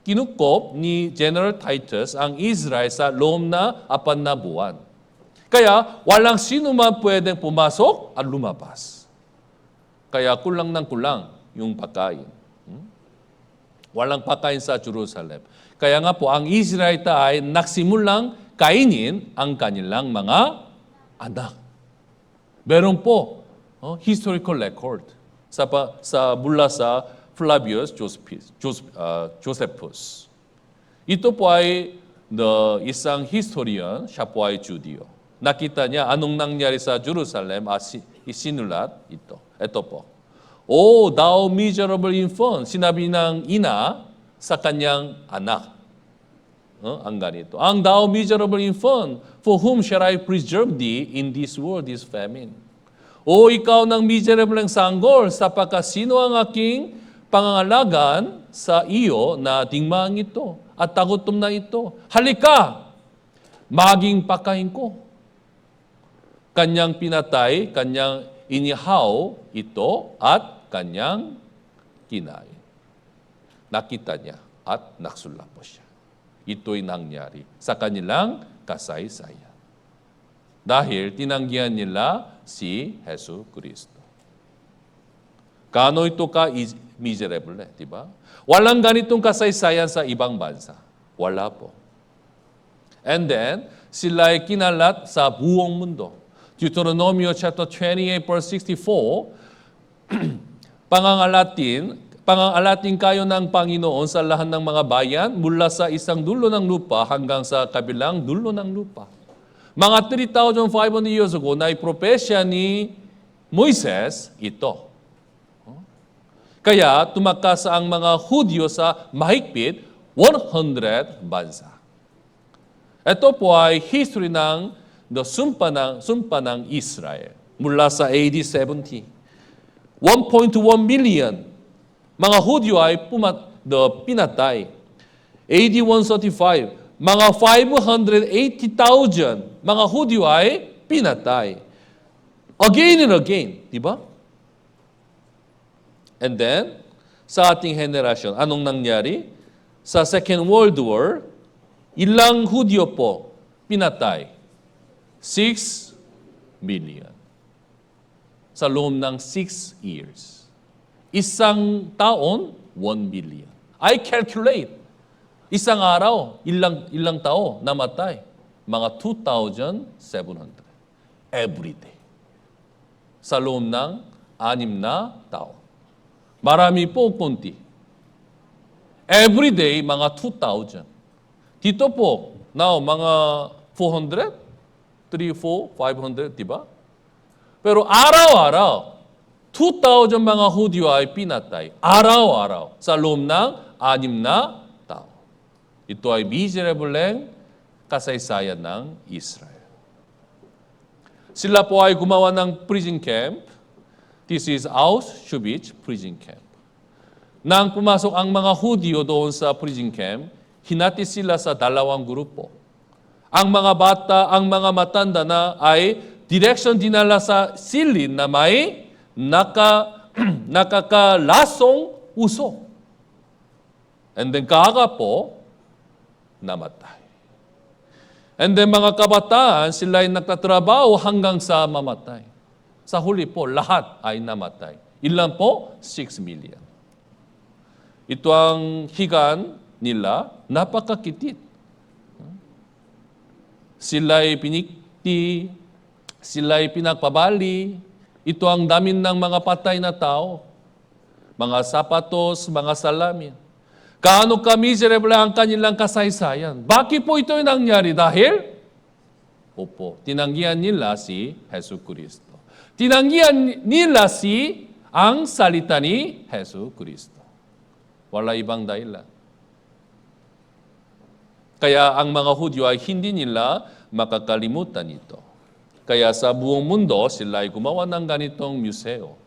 kinukop ni General Titus ang Israel sa loob na 4 na buwan. Kaya walang sino man pwedeng pumasok at lumabas. Kaya kulang ng kulang yung pagkain. Walang pagkain sa Jerusalem. Kaya nga po, ang Israelita ay nagsimulang kainin ang kanilang mga anak. Meron po historical record mula sa Flavius Josephus. Ito po ay isang historian, siya po ay Judeo. Nakita niya anong nangyari sa Jerusalem at isinulat ito. Ito po. Oh, thou miserable infant, sinabi ng ina sa kanyang anak. Ang ganito. Ang thou miserable infant, for whom shall I preserve thee in this world, this famine? O ikaw ng miserable sanggol, sapagkat sino ang aking pangangalagan sa iyo na tingmang ito at tagutom na ito? Halika, maging pakain ko. Kanyang pinatay, kanyang inihaw ito at kanyang kinain. Nakita niya at nagsulapo siya. Ito'y nangyari sa kanilang kasaysayan. Dahil tinanggihan nila si Hesus Kristo. Gaano ito ka miserable, di ba? Walang ganitong kasaysayan sa ibang bansa. Wala po. And then, sila ay kinalat sa buong mundo. Deuteronomy chapter 28 verse 64, pangangalatin kayo ng Panginoon sa lahat ng mga bayan mula sa isang dulo ng lupa hanggang sa kabilang dulo ng lupa. Mga 3,500 years ago, na propesya ni Moises ito. Kaya tumakas ang mga Hudyo sa mahigpit 100 bansa. Ito po ay history ng sumpa ng Israel mula sa AD 70. 1.1 million mga Hudyo ay pinatay. AD 135, mga 580,000 mga Hudyo ay pinatay. Again and again, di ba? And then, sa ating henerasyon, anong nangyari? Sa Second World War, ilang Hudyo po pinatay? 6 million. Sa loob ng 6 years. Isang taon, 1 billion. I calculate, isang araw, ilang tao namatay? Mga 2,700. Every day. Sa loob ng 6 na tao. Marami po, kunti. Every day, mga 2,000. Dito po, now, mga 400, 3, 4, 500, diba? Pero araw-araw, 2,000 mga Hudyo ay pinatay. Araw-araw, sa loob ng 6 na tao. Ito ay miserable kasaysayan ng Israel. Sila po ay gumawa ng prison camp. This is Auschwitz prison camp. Nang pumasok ang mga Hudyo doon sa prison camp, hinati sila sa 2 grupo. Ang mga bata, ang mga matanda na ay direction dinala sa silid na may nakakalasong uso. And then kaga po, namatay. And then mga kabataan, sila ay nagtatrabaho hanggang sa mamatay. Sa huli po, lahat ay namatay. Ilan po? 6 million. Ito ang higan nila, napakakitit. Sila ay pinikti, sila ay pinagpabali. Ito ang damin ng mga patay na tao. Mga sapatos, mga salamin. Kaano ka-miserable ang kanilang kasaysayan? Bakit po ito nangyari? Dahil? Opo, tinanggihan nila si Hesus Kristo. Tinanggihan nila ang salita ni Hesus Kristo. Wala ibang dahilan. Kaya ang mga Hudyo ay hindi nila makakalimutan ito. Kaya sa buong mundo, sila ay gumawa ng ganitong museo.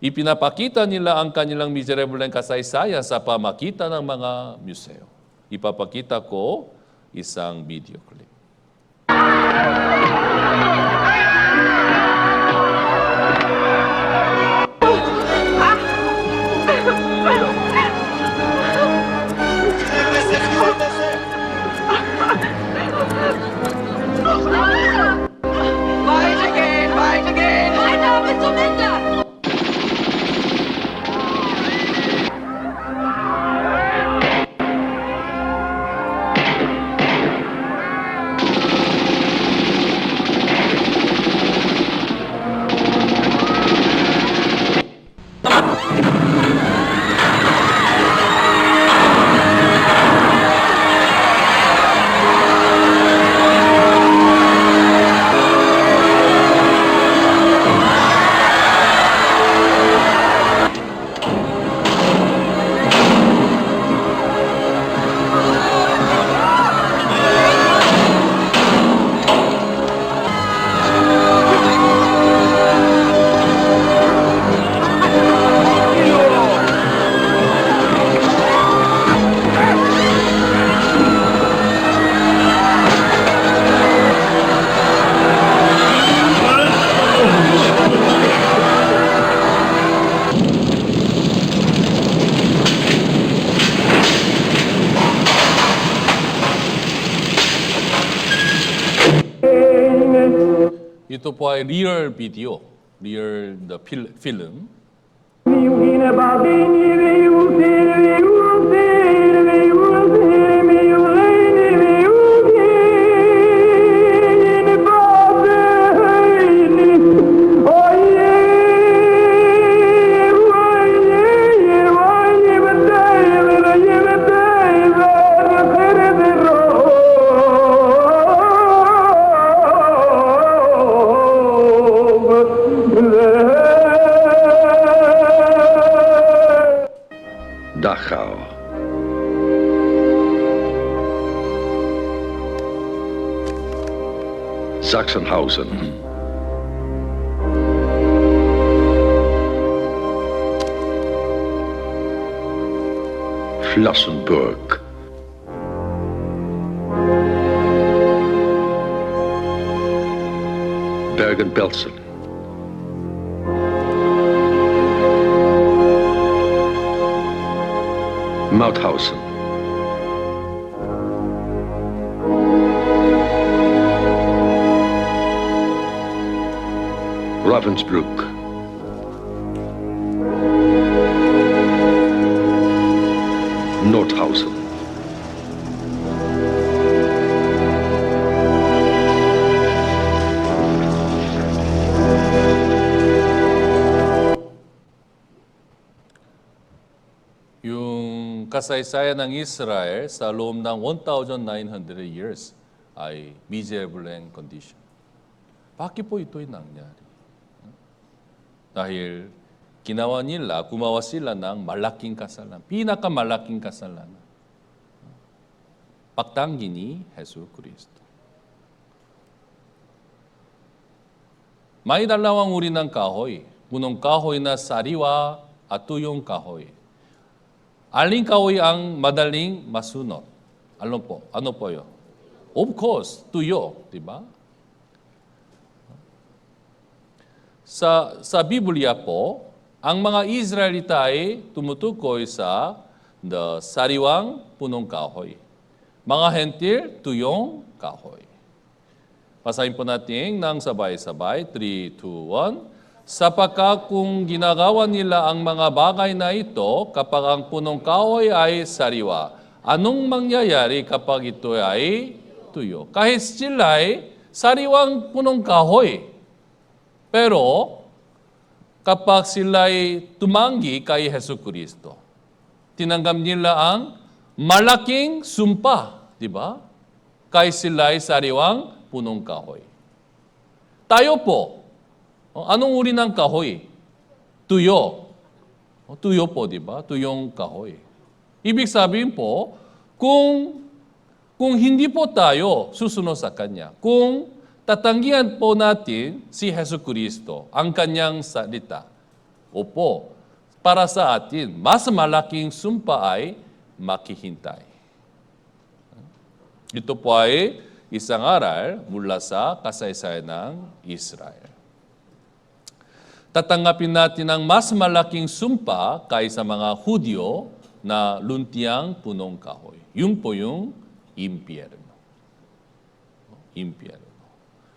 Ipinapakita nila ang kanilang miserable kasaysayan sa pamagitan ng mga museo. Ipapakita ko isang video clip. ito po ay real video, real the film. Dachau. Sachsenhausen. Flossenburg. Bergen-Belsen. Mauthausen. Ravensbrück. Nordhausen. Yung kasaysayan ng Israel sa loob ng 1,900 years ay miserable and condition. Bakit po ito'y nangyari? Dahil gumawa sila ng malaking kasalanan, pinakamalaking kasalanan. Pagtanggi ni Hesus Kristo. May dalawang uri ng kahoy, punong kahoy na sariwa at tuyong kahoy. Aling kahoy ang madaling masunod? Ano po yun? Of course, tuyo, di ba? Sa Biblia po, ang mga Israelita ay tumutukoy sa sariwang punong kahoy. Mga hentil, tuyong kahoy. Basahin po natin ng sabay-sabay, 3, 2, 1. Sapagkat kung ginagawa nila ang mga bagay na ito kapag ang punong kahoy ay sariwa, anong mangyayari kapag ito ay tuyo? Kahit sila ay sariwang punong kahoy. Pero kapag sila ay tumanggi kay Hesus Kristo, tinanggap nila ang malaking sumpa, di ba? Kahit sila ay sariwang punong kahoy. Tayo po, anong uri ng kahoy? Tuyo. Tuyo po, di ba? Tuyong kahoy. Ibig sabihin po, kung hindi po tayo susunod sa Kanya, kung tatanggihan po natin si Hesus Kristo, ang Kanyang salita, opo, para sa atin, mas malaking sumpa ay makihintay. Ito po ay isang aral mula sa kasaysayan ng Israel. Tatanggapin natin ang mas malaking sumpa kaysa mga Hudyo na luntiang punong kahoy. Yun po yung impyerno. Impyerno.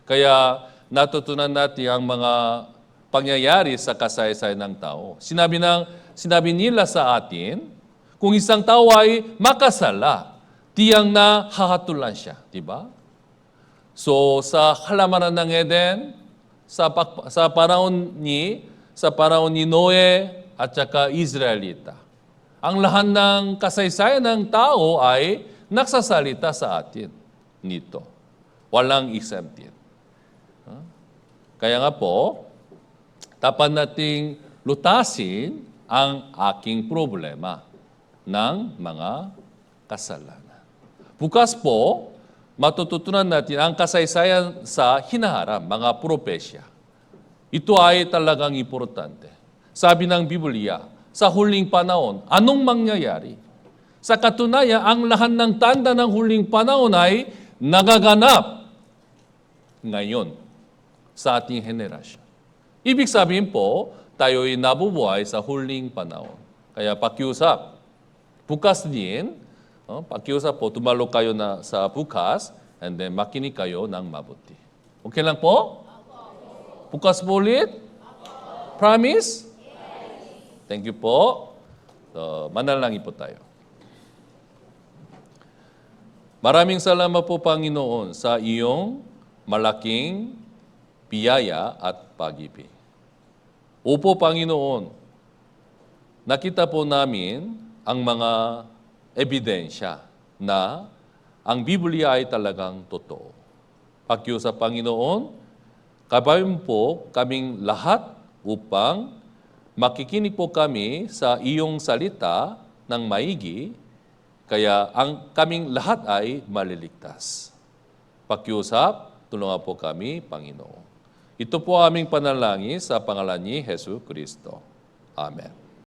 Kaya natutunan natin ang mga pangyayari sa kasaysayan ng tao. Sinabi nila sa atin, kung isang tao ay makasala, tiyang na hahatulan siya, di ba? So sa halamanan ng Eden, sa panahon ni Noe at saka Israelita, ang lahat ng kasaysayan ng tao ay nagsasalita sa atin nito. Walang exempted. Kaya nga po, dapat nating lutasin ang aking problema ng mga kasalanan. Bukas po, matututunan natin ang kasaysayan sa hinaharap, mga propesya. Ito ay talagang importante. Sabi ng Biblia, sa huling panahon, anong mangyayari? Sa katunayan, ang lahat ng tanda ng huling panahon ay nagaganap ngayon sa ating henerasyon. Ibig sabihin po, tayo'y nabubuhay sa huling panahon. Kaya pakiusap, bukas din, pakiusap po, tumalo kayo na sa bukas, and then makinig kayo ng mabuti. Okay lang po? Bukas po ulit? Promise? Thank you po. So, manalangin po tayo. Maraming salamat po, Panginoon, sa iyong malaking biyaya at pag-ibig. Opo, Panginoon, nakita po namin ang mga ebidensya na ang Biblia ay talagang totoo. Pakiusap, Panginoon, kabayan po kaming lahat upang makikinig po kami sa iyong salita ng maigi, kaya ang kaming lahat ay maliligtas. Pakiusap, tulungan po kami, Panginoon. Ito po aming panalangin sa pangalan ni Hesus Kristo. Amen.